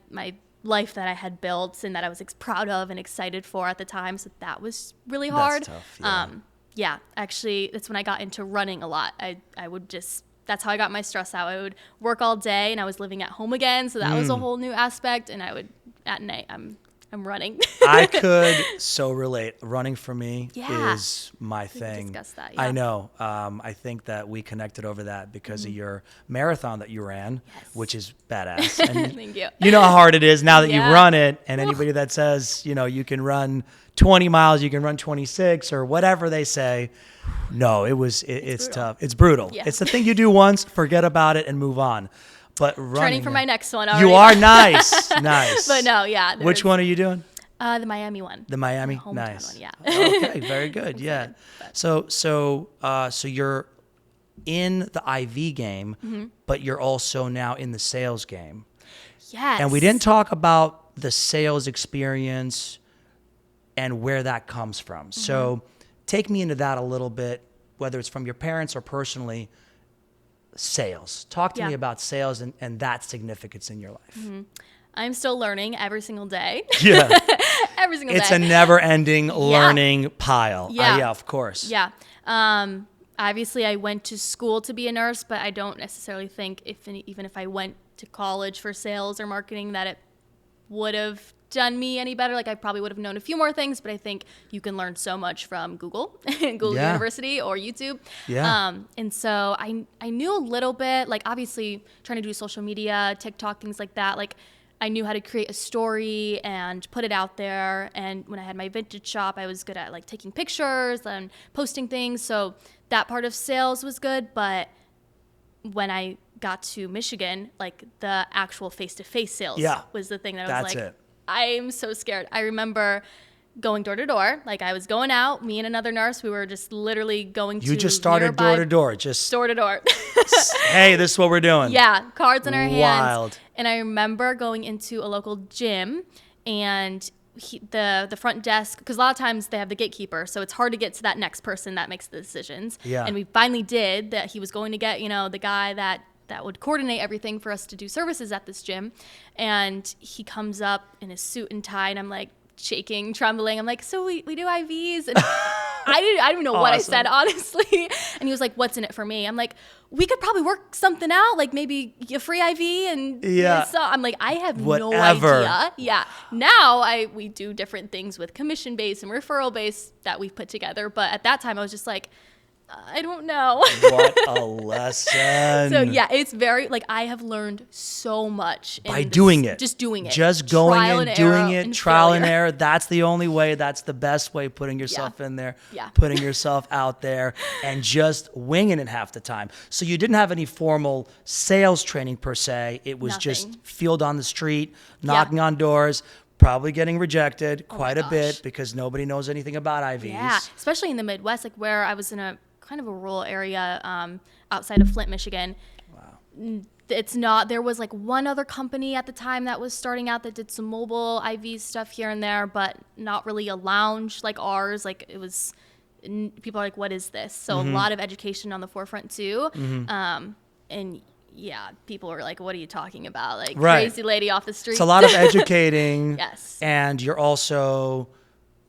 life that I had built and that I was proud of and excited for at the time. So that was really hard. That's tough, yeah. Yeah, actually, that's when I got into running a lot. I would just, that's how I got my stress out. I would work all day and I was living at home again. So that was a whole new aspect. And I would, at night, I'm running. I could so relate. Running for me Yeah. is my thing. discuss that, I yeah. know. I think that we connected over that because of your marathon that you ran, Yes. which is badass. And Thank you. you know how hard it is now that Yeah. you run it. And anybody that says, you can run 20 miles, you can run 26 or whatever they say. No, it's brutal. tough. It's brutal. Yeah. It's the thing you do once, forget about it and move on. But running. Training for my next one You already. are nice. Nice. But no, yeah. Which one are you doing? The Miami one. The Miami, hometown nice. one, yeah. Okay, very good. Yeah. Excited, So you're in the IV game, but you're also now in the sales game. Yes. And we didn't talk about the sales experience and where that comes from. So take me into that a little bit, whether it's from your parents or personally. Sales. Talk to me Yeah. about sales and that significance in your life. I'm still learning every single day. Yeah. Every single It's day. a never-ending learning pile. Yeah. Yeah, of course. Yeah. Obviously, I went to school to be a nurse, but I don't necessarily think even if I went to college for sales or marketing that it would have done me any better. Like I probably would have known a few more things, but I think you can learn so much from Google, Google Yeah. University or YouTube. Yeah. And so I knew a little bit, like obviously trying to do social media, TikTok, things like that. Like I knew how to create a story and put it out there. And when I had my vintage shop, I was good at like taking pictures and posting things. So that part of sales was good. But when I got to Michigan, like the actual face-to-face sales was the thing that I was like, I'm so scared. I remember going door to door. Like I was going out, me and another nurse, we were just literally going to You just started door to door. Just door to door. Hey, this is what we're doing. Yeah, cards in our hands. Wild. And I remember going into a local gym and the front desk, because a lot of times they have the gatekeeper, so it's hard to get to that next person that makes the decisions. Yeah. And we finally did that. He was going to get, the guy that would coordinate everything for us to do services at this gym. And he comes up in his suit and tie, and I'm like shaking, trembling. I'm like, so we do IVs? And I didn't even know what I said, honestly. And he was like, what's in it for me? I'm like, we could probably work something out, like maybe a free IV. And so I'm like, I have no idea. Yeah. Now we do different things with commission-based and referral-based that we've put together. But at that time, I was just like, I don't know. What a lesson. So yeah, it's very, like, I have learned so much by doing it. Just doing it. Just going and doing it, trial and error. error. That's the only way. That's the best way, putting yourself in there, Yeah. putting yourself out there, and just winging it half the time. So you didn't have any formal sales training per se. It was just field on the street, knocking on doors, probably getting rejected quite a bit because nobody knows anything about IVs. Yeah, especially in the Midwest, like where I was in a kind of a rural area outside of Flint, Michigan. Wow. It's not, there was like one other company at the time that was starting out that did some mobile IV stuff here and there, but not really a lounge like ours. Like it was, people are like, what is this? So a lot of education on the forefront too. And yeah, people were like, what are you talking about? Like crazy lady off the street. It's a lot of educating. Yes. And you're also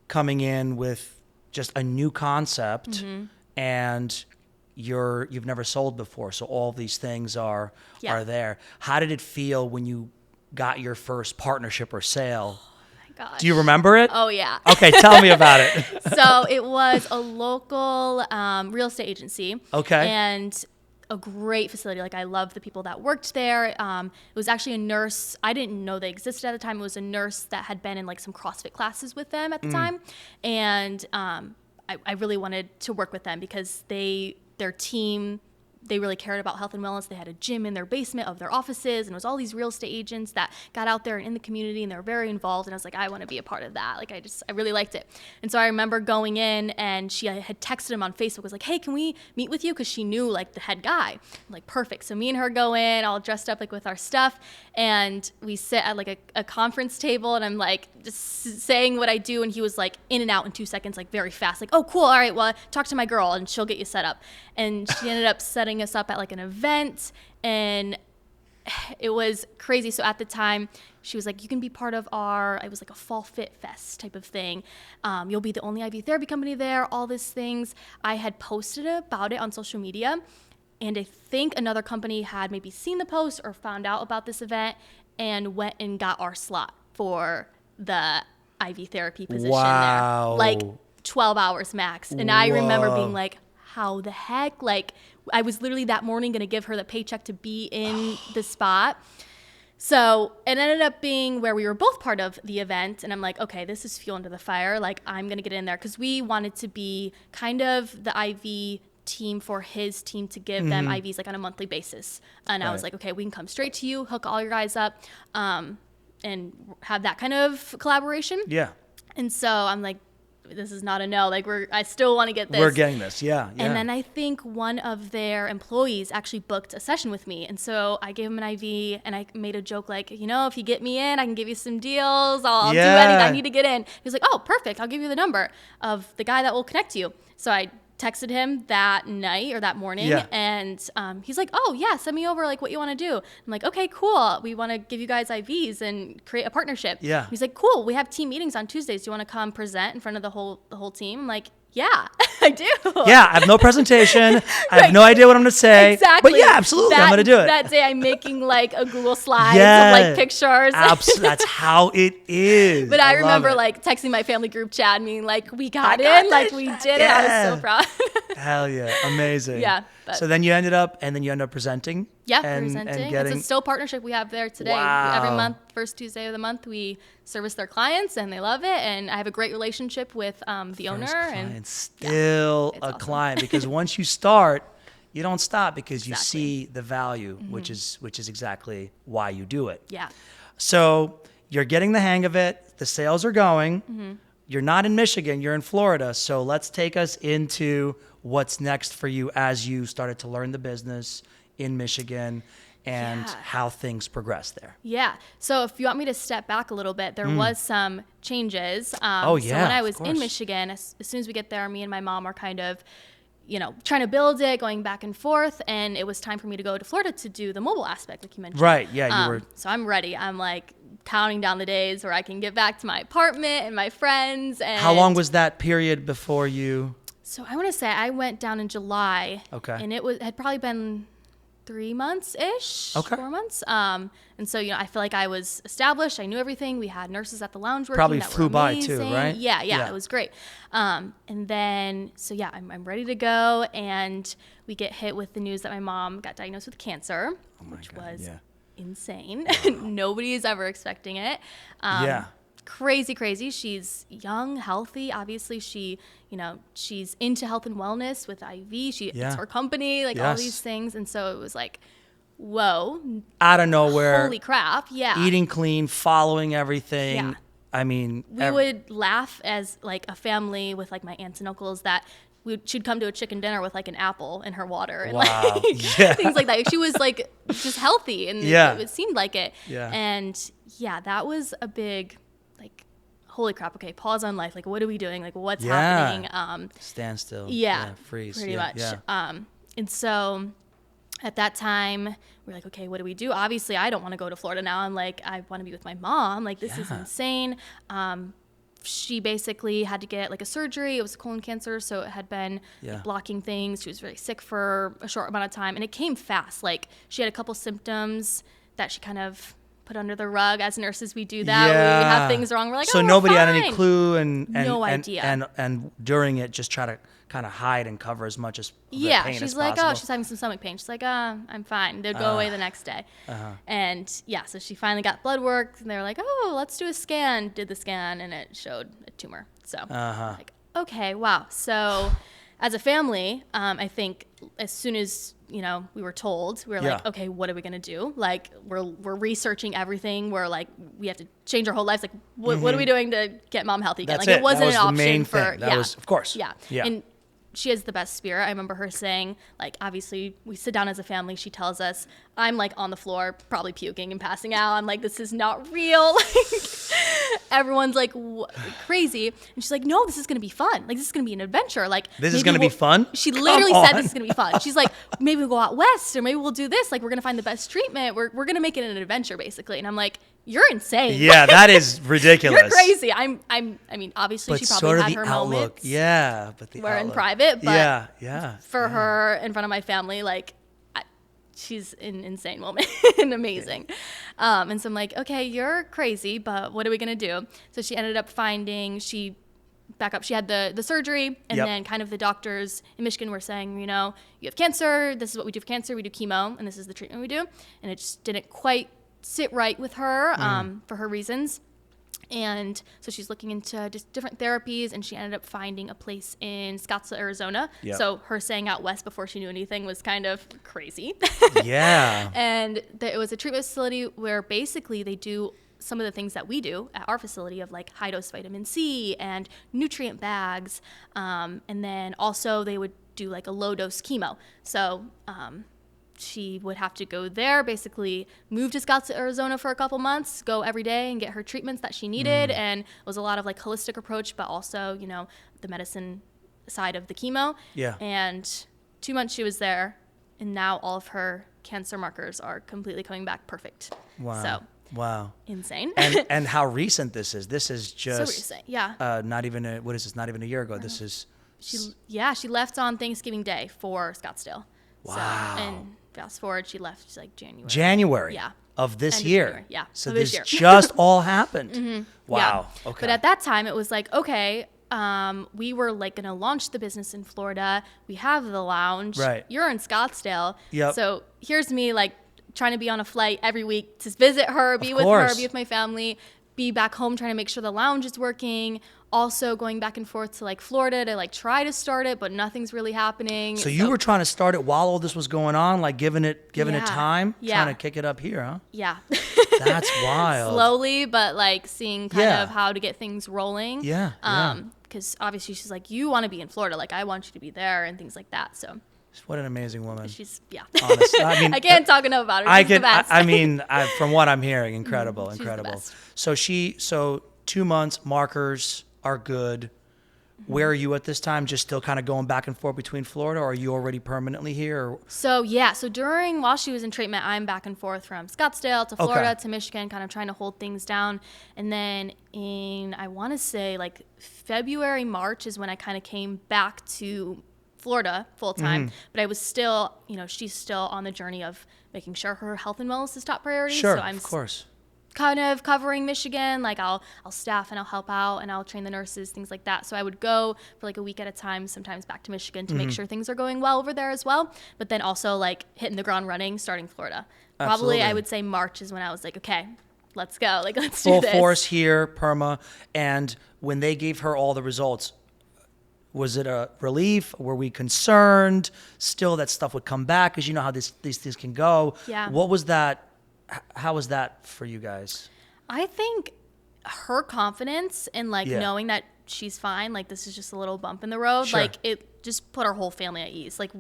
coming in with just a new concept and you've never sold before. So all these things are there. How did it feel when you got your first partnership or sale? Gosh. Do you remember it? Oh, yeah. Okay, tell me about it. So it was a local real estate agency. Okay. And a great facility. Like I love the people that worked there. It was actually a nurse. I didn't know they existed at the time. It was a nurse that had been in like some CrossFit classes with them at the time. And I really wanted to work with them because their team, they really cared about health and wellness. They had a gym in their basement of their offices, and it was all these real estate agents that got out there and in the community, and they were very involved. And I was like, I want to be a part of that. Like, I really liked it. And so I remember going in, and she had texted him on Facebook, was like, hey, can we meet with you? Because she knew like the head guy. I'm like, perfect. So me and her go in, all dressed up like with our stuff, and we sit at like a conference table, and I'm like just saying what I do, and he was like in and out in 2 seconds, like very fast, like, oh, cool. All right, well, talk to my girl, and she'll get you set up. And she ended up setting us up at like an event, and it was crazy. So at the time she was like, you can be part of it was like a fall fit fest type of thing. You'll be the only IV therapy company there, all these things. I had posted about it on social media, and I think another company had maybe seen the post or found out about this event and went and got our slot for the IV therapy position there. Like 12 hours max. And I remember being like, how the heck? Like, I was literally that morning going to give her the paycheck to be in the spot. So it ended up being where we were both part of the event. And I'm like, okay, this is fuel into the fire. Like, I'm going to get in there. Because we wanted to be kind of the IV team for his team to give them IVs like on a monthly basis. And I was like, okay, we can come straight to you, hook all your guys up, and have that kind of collaboration. Yeah. And so I'm like, this is not a no. Like I still want to get this. We're getting this. Yeah. And then I think one of their employees actually booked a session with me. And so I gave him an IV, and I made a joke like, if you get me in, I can give you some deals. I'll do anything I need to get in. He was like, oh, perfect. I'll give you the number of the guy that will connect you. So I texted him that night or that morning, and he's like, oh yeah, send me over like what you want to do. I'm like, okay, cool. We want to give you guys IVs and create a partnership. Yeah. He's like, cool. We have team meetings on Tuesdays. Do you want to come present in front of the whole team? I'm like, yeah, I do. Yeah, I have no presentation. I have no idea what I'm going to say. Exactly. But yeah, absolutely, I'm going to do it. That day I'm making like a Google Slides of like pictures. That's how it is. But I remember like texting my family group chat and being like, we got in, like we did it. I was so proud. Hell yeah, amazing. Yeah. But So then you end up presenting. yeah, and presenting. getting, It's a still partnership we have there today. Wow. Every month, first Tuesday of the month, we service their clients, and they love it. And I have a great relationship with the owner. Client, still it's a awesome. client, because once you start, you don't stop, because you Exactly. see the value, which is exactly why you do it. Yeah. So you're getting the hang of it. The sales are going. Mm-hmm. You're not in Michigan. You're in Florida. So let's take us into what's next for you as you started to learn the business in Michigan and Yeah. how things progress there. Yeah. So if you want me to step back a little bit, there was some changes. So when I of was in course. Michigan, as soon as we get there, me and my mom are kind of, trying to build it, going back and forth. And it was time for me to go to Florida to do the mobile aspect, like you mentioned. Right. Yeah. You were. So I'm ready. I'm like counting down the days where I can get back to my apartment and my friends. And How long was that period before you? So I want to say I went down in July. Okay. And had probably been 3 months ish. Okay. 4 months. And so, I feel like I was established. I knew everything. We had nurses at the lounge working Probably that flew were by too, amazing. right? Yeah, Yeah. it was great. And then, so yeah, I'm ready to go. And we get hit with the news that my mom got diagnosed with cancer, which God, was yeah. insane. Nobody is ever expecting it. Yeah. Crazy. She's young, healthy. Obviously, she's into health and wellness with IV. Yeah. It's her company, like all Yes. these things. And so it was like, whoa, Out of nowhere. holy crap. Yeah. Eating clean, following everything. Yeah. I mean, We would laugh as like a family with like my aunts and uncles that she'd come to a chicken dinner with like an apple in her water and Wow. like Yeah. things like that. She was like just healthy and Yeah. it seemed like it. Yeah. And yeah, that was a big like, holy crap. Okay. Pause on life. Like, what are we doing? Like, what's Yeah. happening? stand still. Yeah, freeze. pretty Yeah, much. Yeah. And so at that time, we're like, okay, what do we do? Obviously, I don't want to go to Florida now. I'm like, I want to be with my mom. Like, this is Yeah. insane. She basically had to get like a surgery. It was colon cancer, so it had been Yeah. blocking things. She was very sick for a short amount of time, and it came fast. Like, she had a couple symptoms that she kind of put under the rug. As nurses, we do that. Yeah. We have things wrong. We're like, so oh, we're nobody had any fine. clue and No and, idea. And during it, just try to kind of hide and cover as much as the Yeah, pain she's as like, possible. oh, she's having some stomach pain. She's like, I'm fine. They'd go away the next day. And yeah, so she finally got blood work, and they were like, oh, let's do a scan. Did the scan, and it showed a tumor. So like, okay, wow. So as a family, I think as soon as we were told, we were like, Yeah. okay, what are we gonna do? Like, we're researching everything. We're like, we have to change our whole lives. Like, what are we doing to get mom healthy again? That's Like, it. it wasn't That was an the option main for thing. That was, of course. Yeah. Yeah. And she has the best spirit. I remember her saying, like, obviously we sit down as a family. She tells us, I'm like on the floor, probably puking and passing out. I'm like, this is not real. Everyone's like crazy. And she's like, no, this is going to be fun. Like, this is going to be an adventure. Like, This is maybe gonna be fun? She Come literally said on. this is going to be fun. She's like, maybe we'll go out west or maybe we'll do this. Like, we're going to find the best treatment. We're going to make it an adventure, basically. And I'm like, you're insane. Yeah, that is ridiculous. You're crazy. I mean, obviously But she probably sort of had the her outlook. moments. Yeah, but the We're in outlook. private, but yeah. for her in front of my family, like, she's an insane woman and amazing. And so I'm like, okay, you're crazy, but what are we gonna do? So she ended up she had the surgery, and Yep. then kind of the doctors in Michigan were saying, you have cancer, this is what we do for cancer, we do chemo, and this is the treatment we do. And it just didn't quite sit right with her for her reasons. And so she's looking into just different therapies, and she ended up finding a place in Scottsdale, Arizona. Yep. So her saying out west before she knew anything was kind of crazy. Yeah. And it was a treatment facility where basically they do some of the things that we do at our facility of like high dose vitamin C and nutrient bags. And then also they would do like a low dose chemo. So, she would have to go there, basically move to Scottsdale, Arizona for a couple months, go every day and get her treatments that she needed. And it was a lot of like holistic approach, but also, the medicine side of the chemo. Yeah. And 2 months she was there, and now all of her cancer markers are completely coming back perfect. Wow. So Wow. insane. And how recent this is. This is just So recent. Yeah. not even not even a year ago. This is She left on Thanksgiving Day for Scottsdale. Wow. So, and fast forward, she left like January Yeah. of this End of year. January. Yeah, So of this this year. just all happened. Wow. Yeah. Okay. But at that time, it was like, okay, we were like going to launch the business in Florida. We have the lounge. Right. You're in Scottsdale. Yep. So here's me like trying to be on a flight every week to visit her, be Of with course. her, be with my family, be back home trying to make sure the lounge is working. Also going back and forth to like Florida to like try to start it, but nothing's really happening. So you were trying to start it while all this was going on, like giving it Yeah. time, Yeah. trying to kick it up here, huh? Yeah. That's wild. Slowly, but like seeing kind Yeah. of how to get things rolling. Yeah, Because obviously she's like, you want to be in Florida. Like, I want you to be there and things like that. So What an amazing woman. she's, yeah. Honestly, I mean, I can't talk enough about her. I She's the can. best. I mean, from what I'm hearing, incredible, She's the incredible. best. So 2 months markers are good. Where are you at this time? Just still kind of going back and forth between Florida, or are you already permanently here? Or? So while she was in treatment, I'm back and forth from Scottsdale to Florida to Michigan, kind of trying to hold things down. And then I want to say like February, March is when I kind of came back to Florida full time. But I was still, she's still on the journey of making sure her health and wellness is top priority. Sure, so I'm of course. kind of covering Michigan. Like I'll staff and I'll help out and I'll train the nurses, things like that. So I would go for like a week at a time, sometimes back to Michigan to make sure things are going well over there as well. But then also like hitting the ground running, starting Florida. Absolutely. Probably I would say March is when I was like, okay, let's go. Like let's do Full this. force here, perma. And when they gave her all the results, was it a relief? Were we concerned? Still, that stuff would come back because you know how these things can go. Yeah. What was that? How was that for you guys? I think her confidence in like Yeah. knowing that she's fine, like this is just a little bump in the road, Sure. like it just put our whole family at ease. Like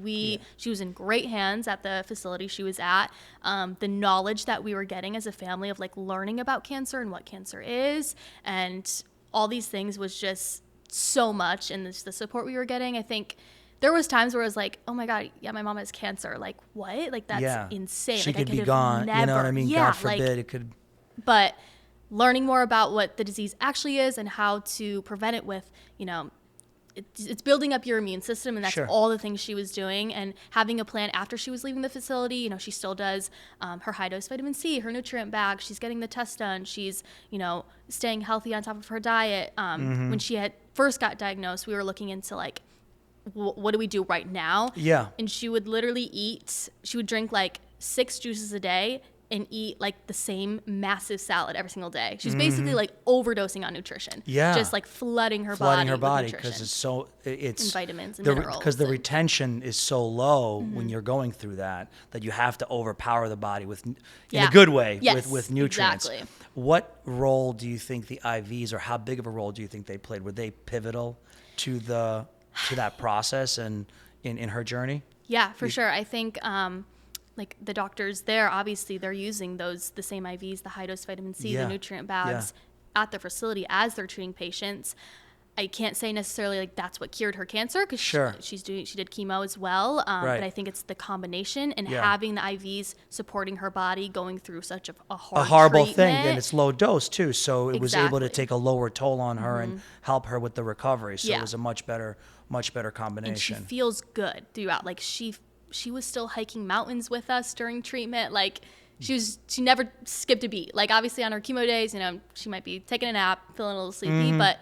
she was in great hands at the facility she was at. The knowledge that we were getting as a family of like learning about cancer and what cancer is and all these things was just so much. And the support we were getting, I think there was times where I was like, oh my God, yeah, my mom has cancer. Like what? Like that's insane. She like, could I be have gone. Never, You know what I mean? Yeah, God forbid it could. But learning more about what the disease actually is and how to prevent it with, it's building up your immune system, and that's Sure. all the things she was doing. And having a plan after she was leaving the facility, she still does her high-dose vitamin C, her nutrient bag. She's getting the test done. She's, staying healthy on top of her diet. When she had first got diagnosed, we were looking into like, what do we do right now? Yeah. And she would literally drink like 6 juices a day and eat like the same massive salad every single day. She's basically like overdosing on nutrition. Yeah. Just like flooding her Flooding body her body with because nutrition. it's And vitamins and because minerals the and- retention is so low when you're going through that you have to overpower the body with in Yeah. a good way Yes, with nutrients. exactly. What role do you think the IVs, or how big of a role do you think they played? Were they pivotal to that process and in her journey? Yeah, for sure. I think like the doctors there, obviously they're using the same IVs, the high-dose vitamin C, Yeah. the nutrient bags at their facility as they're treating patients. I can't say necessarily like that's what cured her cancer because Sure. she did chemo as well. Right. But I think it's the combination and Yeah. having the IVs supporting her body going through such a hard horrible thing, treatment. and it's low dose too, so it was able to Exactly. take a lower toll on her and help her with the recovery. So Yeah. it was a much better And she combination. feels good throughout. Like she was still hiking mountains with us during treatment. Like she never skipped a beat. Like obviously on her chemo days, she might be taking a nap, feeling a little sleepy, but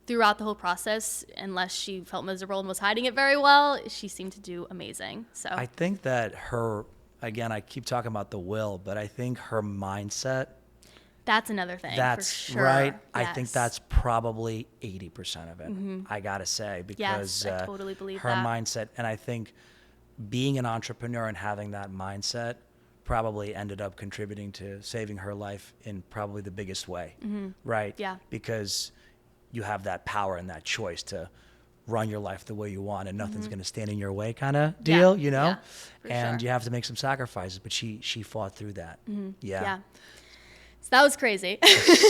throughout the whole process, unless she felt miserable and was hiding it very well, she seemed to do amazing. So I think that again, I keep talking about the will, but I think her mindset, that's another thing. that's for sure. right. I think Yes. that's probably 80% of it. I gotta say, because I totally believe her that. mindset, and I think being an entrepreneur and having that mindset probably ended up contributing to saving her life in probably the biggest way, right? Yeah. Because you have that power and that choice to run your life the way you want, and nothing's going to stand in your way kind of deal, Yeah, for and sure. you have to make some sacrifices, but she fought through that. Yeah. So that was crazy.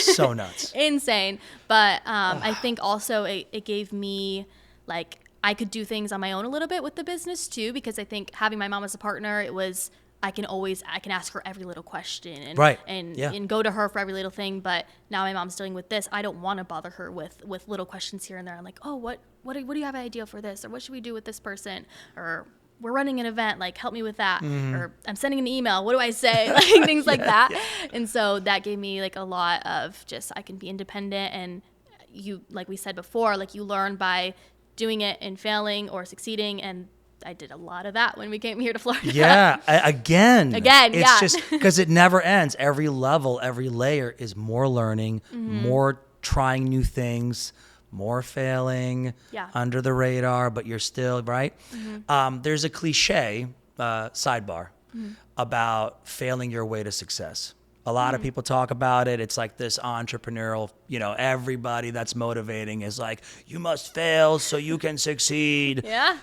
So nuts. Insane. But I think also it gave me like I could do things on my own a little bit with the business too, because I think having my mom as a partner, it was I can ask her every little question and Right. and, Yeah. and go to her for every little thing. But now my mom's dealing with this. I don't want to bother her with little questions here and there. I'm like, oh, what do you have an idea for this? Or what should we do with this person? Or we're running an event, like help me with that. Or I'm sending an email, what do I say? Like things like that. And so that gave me like a lot of just I can be independent and you, like we said before, like you learn by doing it and failing or succeeding. And I did a lot of that when we came here to Florida. Yeah. Again, Again, it's yeah. just because it never ends. Every level, every layer is more learning, more trying new things, more failing, under the radar, but you're still, right? There's a cliche, sidebar, about failing your way to success. A lot of people talk about it. It's like this entrepreneurial, everybody that's motivating is like, you must fail so you can succeed. Yeah.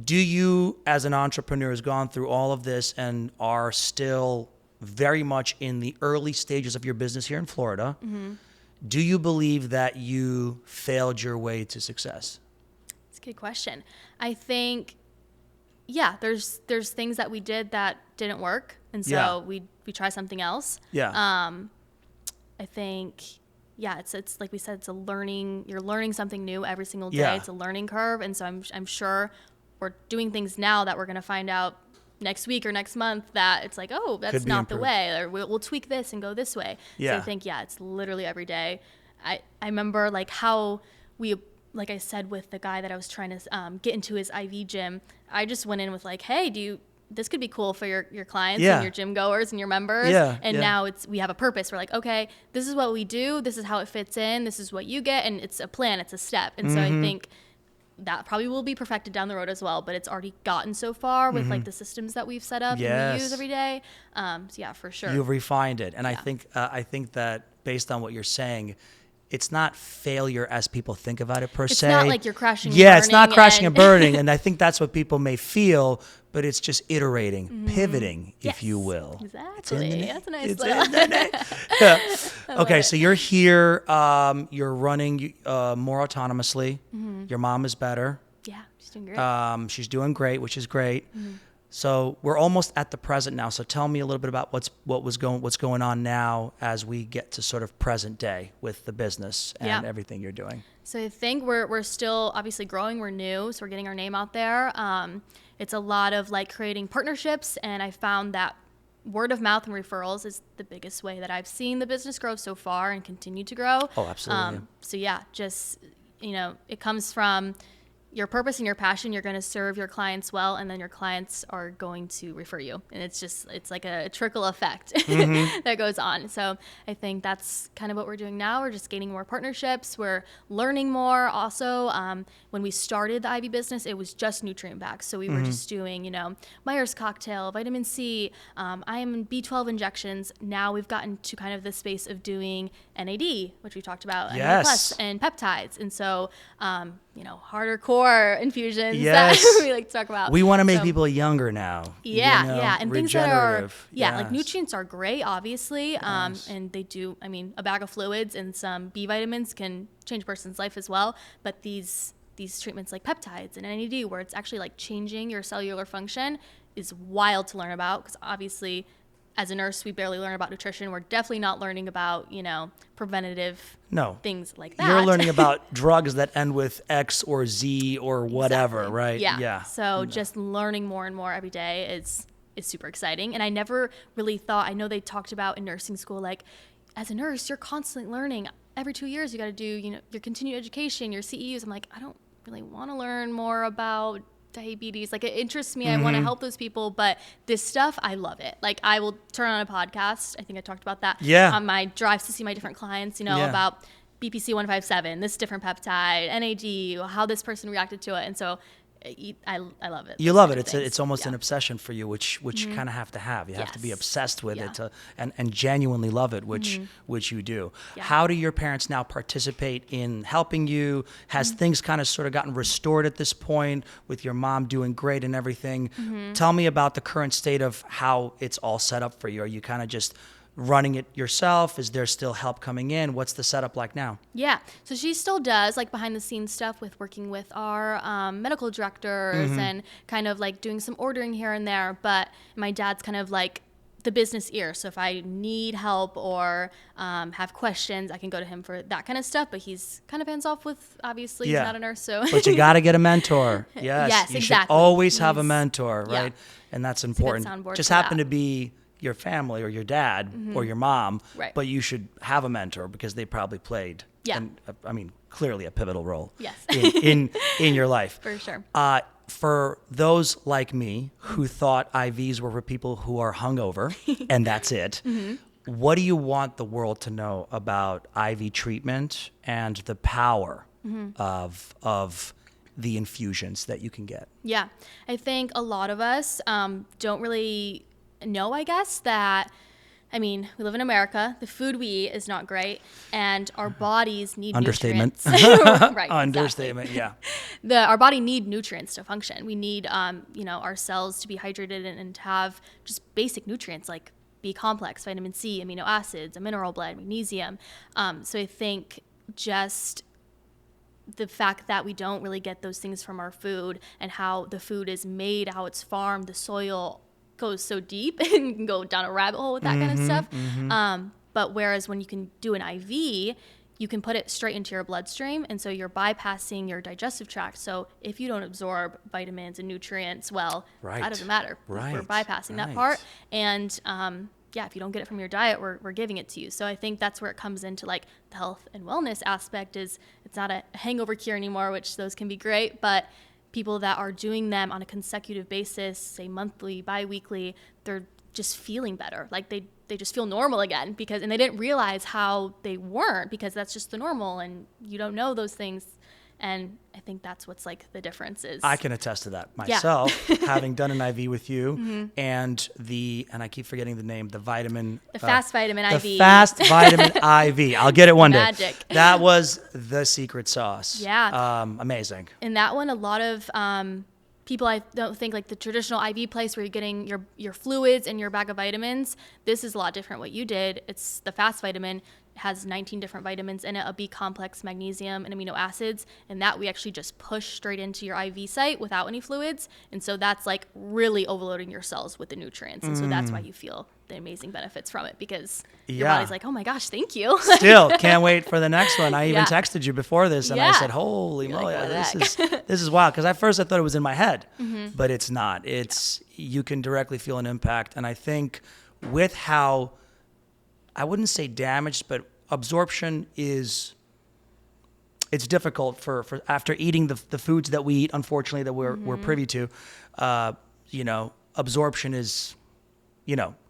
Do you, as an entrepreneur, has gone through all of this and are still very much in the early stages of your business here in Florida, do you believe that you failed your way to success? It's a good question. I think, yeah, there's things that we did that didn't work. And so we try something else. Yeah. I think, it's like we said, you're learning something new every single day. Yeah. It's a learning curve. And so I'm sure we're doing things now that we're going to find out next week or next month that it's like, oh, that's not the way, or we'll tweak this and go this way. Yeah. So I think, it's literally every day. I remember like how like I said, with the guy that I was trying to get into his IV gym, I just went in with like, hey, this could be cool for your clients and your gym goers and your members. Yeah, and now we have a purpose. We're like, okay, this is what we do. This is how it fits in. This is what you get. And it's a plan. It's a step. And so I think that probably will be perfected down the road as well. But it's already gotten so far with like the systems that we've set up and we use every day. So yeah, for sure. You've refined it. And I think that based on what you're saying, it's not failure as people think about it per se. It's not like you're crashing and burning. It's not crashing and burning. And I think that's what people may feel, but it's just iterating, pivoting, if you will. Exactly. That's a nice little. Okay, so you're here. You're running more autonomously. Your mom is better. Yeah, she's doing great. She's doing great, which is great. So we're almost at the present now. So tell me a little bit about what's going on now as we get to sort of present day with the business and everything you're doing. So I think we're still obviously growing. We're new, so we're getting our name out there. It's a lot of like creating partnerships, and I found that word of mouth and referrals is the biggest way that I've seen the business grow so far and continue to grow. Oh, absolutely. So yeah, just it comes from your purpose and your passion. You're going to serve your clients well, and then your clients are going to refer you. And it's like a trickle effect that goes on. So I think that's kind of what we're doing now. We're just gaining more partnerships. We're learning more. Also, when we started the Ivy business, it was just nutrient bags. So we were just doing, Myers cocktail, vitamin C, IM B12 injections. Now we've gotten to kind of the space of doing NAD, which we talked about, NAD plus, and peptides. And so, harder core infusions that we like to talk about. We want to make people younger now. And things that are like Yes. nutrients are great, obviously, and they do. I mean, a bag of fluids and some B vitamins can change a person's life as well. But these treatments like peptides and NAD, where it's actually like changing your cellular function, is wild to learn about, because obviously, as a nurse, we barely learn about nutrition. We're definitely not learning about, preventative things like that. You're learning about drugs that end with X or Z or whatever, right? Yeah. So just learning more and more every day is super exciting. And I never really thought, I know they talked about in nursing school, like, as a nurse, you're constantly learning. Every 2 years, you got to do, your continued education, your CEUs. I'm like, I don't really want to learn more about diabetes. Like, it interests me. I want to help those people, but this stuff, I love it. Like, I will turn on a podcast. I think I talked about that on my drives to see my different clients, about BPC 157, this different peptide, NAD, how this person reacted to it. And so I love it. You love it. It's almost an obsession for you, which you kind of have to have. You have to be obsessed with it and genuinely love it, which you do. Yeah. How do your parents now participate in helping you? Has things kind of sort of gotten restored at this point with your mom doing great and everything? Tell me about the current state of how it's all set up for you. Are you kind of just running it yourself? Is there still help coming in? What's the setup like now? Yeah, so she still does like behind the scenes stuff with working with our medical directors and kind of like doing some ordering here and there. But my dad's kind of like the business ear. So if I need help or have questions, I can go to him for that kind of stuff. But he's kind of hands off with, obviously, he's not a nurse. So, but you got to get a mentor. Yes, yes, you exactly. should always have a mentor, right? And that's important. Soundboard Just for happen that. to be your family or your dad or your mom, Right. but you should have a mentor because they probably played, Yeah. and, I mean, clearly a pivotal role Yes. in your life. For sure. For those like me who thought IVs were for people who are hungover, and that's it, what do you want the world to know about IV treatment and the power of the infusions that you can get? Yeah, I think a lot of us don't really know, I guess, that, I mean, we live in America, the food we eat is not great, and our bodies need Understatement. nutrients. Right, Understatement, exactly. yeah. Our body need nutrients to function. We need, our cells to be hydrated and to have just basic nutrients like B complex, vitamin C, amino acids, a mineral blend, magnesium. So I think just the fact that we don't really get those things from our food and how the food is made, how it's farmed, the soil goes so deep and you can go down a rabbit hole with that kind of stuff. But whereas when you can do an IV, you can put it straight into your bloodstream, and so you're bypassing your digestive tract. So if you don't absorb vitamins and nutrients, well, that doesn't matter. Right. We're bypassing that part. And if you don't get it from your diet, we're giving it to you. So I think that's where it comes into like the health and wellness aspect. Is it's not a hangover cure anymore, which those can be great, but people that are doing them on a consecutive basis, say monthly, bi-weekly, they're just feeling better. Like they just feel normal again and they didn't realize how they weren't, because that's just the normal and you don't know those things. And I think that's what's like the difference is. I can attest to that myself, having done an IV with you and I keep forgetting the name, the vitamin. The fast vitamin IV. The fast vitamin IV. I'll get it one day. Magic. That was the secret sauce. Yeah. Amazing. In that one, a lot of people, I don't think like the traditional IV place where you're getting your fluids and your bag of vitamins. This is a lot different. What you did, it's the fast vitamin. Has 19 different vitamins in it, a B complex, magnesium, and amino acids, and that we actually just push straight into your IV site without any fluids. And so that's like really overloading your cells with the nutrients. And so that's why you feel the amazing benefits from it, because your body's like, oh my gosh, thank you. Still can't wait for the next one. I even Yeah. texted you before this and I said, holy moly, like, what this is wild. Because at first I thought it was in my head, but it's not. You can directly feel an impact. And I think with how, I wouldn't say damaged, but absorption it's difficult for after eating the foods that we eat, unfortunately, that we're privy to. Absorption is,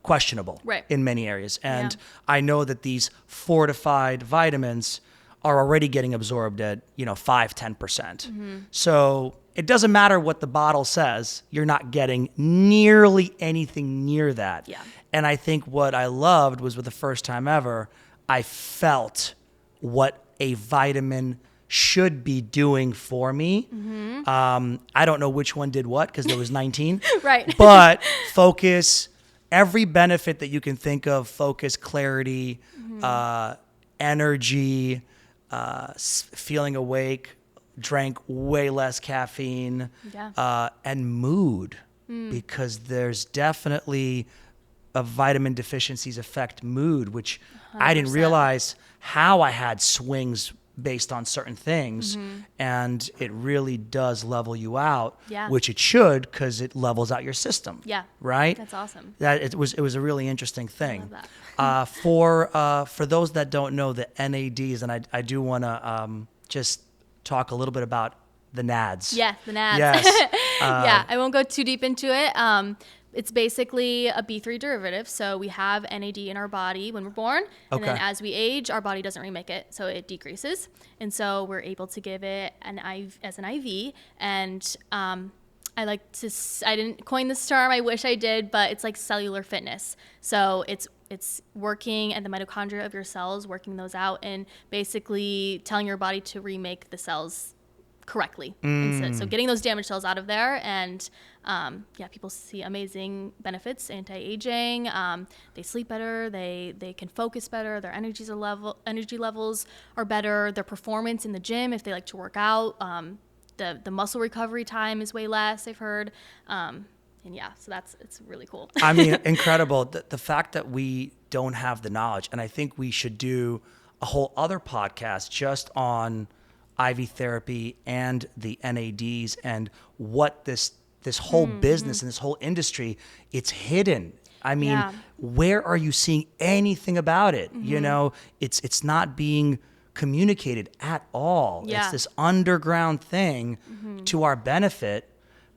questionable in many areas. And I know that these fortified vitamins are already getting absorbed at, 5-10%. So it doesn't matter what the bottle says, you're not getting nearly anything near that. Yeah. And I think what I loved was, for the first time ever, I felt what a vitamin should be doing for me. I don't know which one did what, because there was 19. Right. But focus, every benefit that you can think of, focus, clarity, energy, feeling awake, drank way less caffeine, and mood, because there's definitely vitamin deficiencies affect mood, which 100%. I didn't realize how I had swings based on certain things, and it really does level you out, which it should, because it levels out your system. Yeah, right. That's awesome. It was a really interesting thing. I love that. For those that don't know the NADs, and I do want to just talk a little bit about the NADs. Yeah, the NADs. Yes. I won't go too deep into it. It's basically a B3 derivative. So we have NAD in our body when we're born. And then as we age, our body doesn't remake it. So it decreases. And so we're able to give it as an IV. And I didn't coin this term. I wish I did, but it's like cellular fitness. So it's working at the mitochondria of your cells, working those out, and basically telling your body to remake the cells correctly. So getting those damaged cells out of there, and people see amazing benefits, anti-aging, they sleep better, they can focus better, their energy levels are better, their performance in the gym, if they like to work out, the muscle recovery time is way less, I've heard. So it's really cool. I mean, incredible. The fact that we don't have the knowledge, and I think we should do a whole other podcast just on IV therapy and the NADs and what this whole business and this whole industry, it's hidden. I mean, Yeah. where are you seeing anything about it? You know, it's not being communicated at all. Yeah. It's this underground thing to our benefit,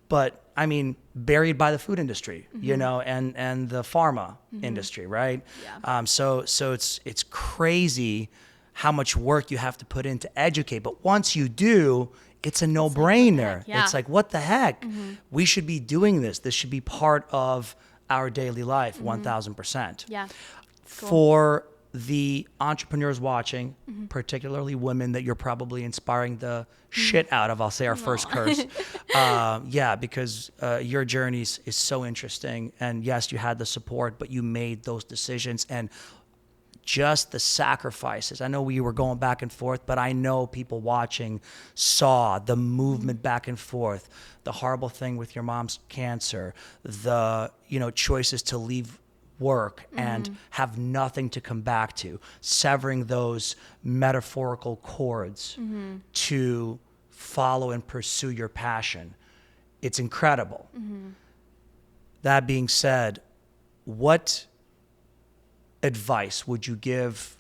but I mean, buried by the food industry, you know, and the pharma industry, right? Yeah. So it's crazy how much work you have to put in to educate. But once you do, it's a no-brainer. Yeah. It's like, what the heck? We should be doing this. This should be part of our daily life, 1,000%. Yeah. Cool. For the entrepreneurs watching, particularly women that you're probably inspiring the shit out of, I'll say our first curse. Yeah, because your journey is so interesting. And yes, you had the support, but you made those decisions. And just the sacrifices. I know we were going back and forth, but I know people watching saw the movement back and forth, the horrible thing with your mom's cancer, the, you know, choices to leave work and have nothing to come back to, severing those metaphorical cords to follow and pursue your passion. It's incredible. That being said, what advice would you give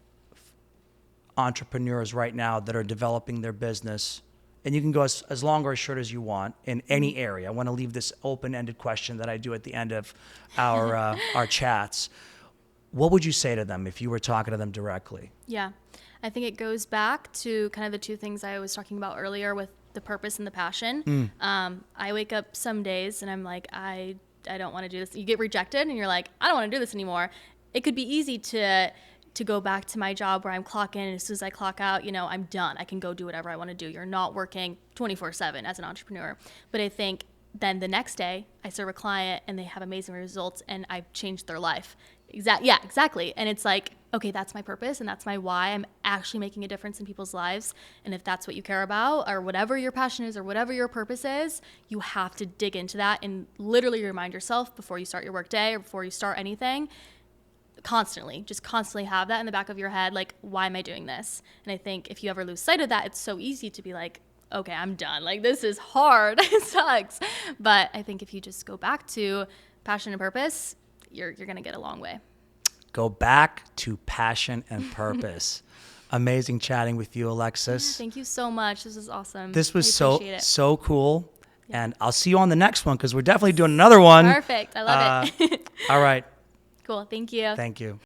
entrepreneurs right now that are developing their business? And you can go as long or as short as you want in any area. I want to leave this open-ended question that I do at the end of our chats. What would you say to them if you were talking to them directly? Yeah, I think it goes back to kind of the two things I was talking about earlier with the purpose and the passion. I wake up some days and I'm like, I don't want to do this. You get rejected and you're like, I don't want to do this anymore. It could be easy to go back to my job where I'm clock in, and as soon as I clock out, you know, I'm done. I can go do whatever I want to do. You're not working 24/7 as an entrepreneur. But I think then the next day I serve a client and they have amazing results and I've changed their life. Yeah, exactly. And it's like, okay, that's my purpose and that's my why. I'm actually making a difference in people's lives. And if that's what you care about or whatever your passion is or whatever your purpose is, you have to dig into that and literally remind yourself before you start your workday or before you start anything, constantly have that in the back of your head, like, why am I doing this? And I think if you ever lose sight of that, it's so easy to be like, okay, I'm done. Like, this is hard. It sucks. But I think if you just go back to passion and purpose, you're going to get a long way. Go back to passion and purpose. Amazing chatting with you, Alexis. Thank you so much. This is awesome. This was I appreciate it. so cool. Yeah. And I'll see you on the next one because we're definitely doing another one. Perfect. I love it. All right. Cool. Thank you. Thank you.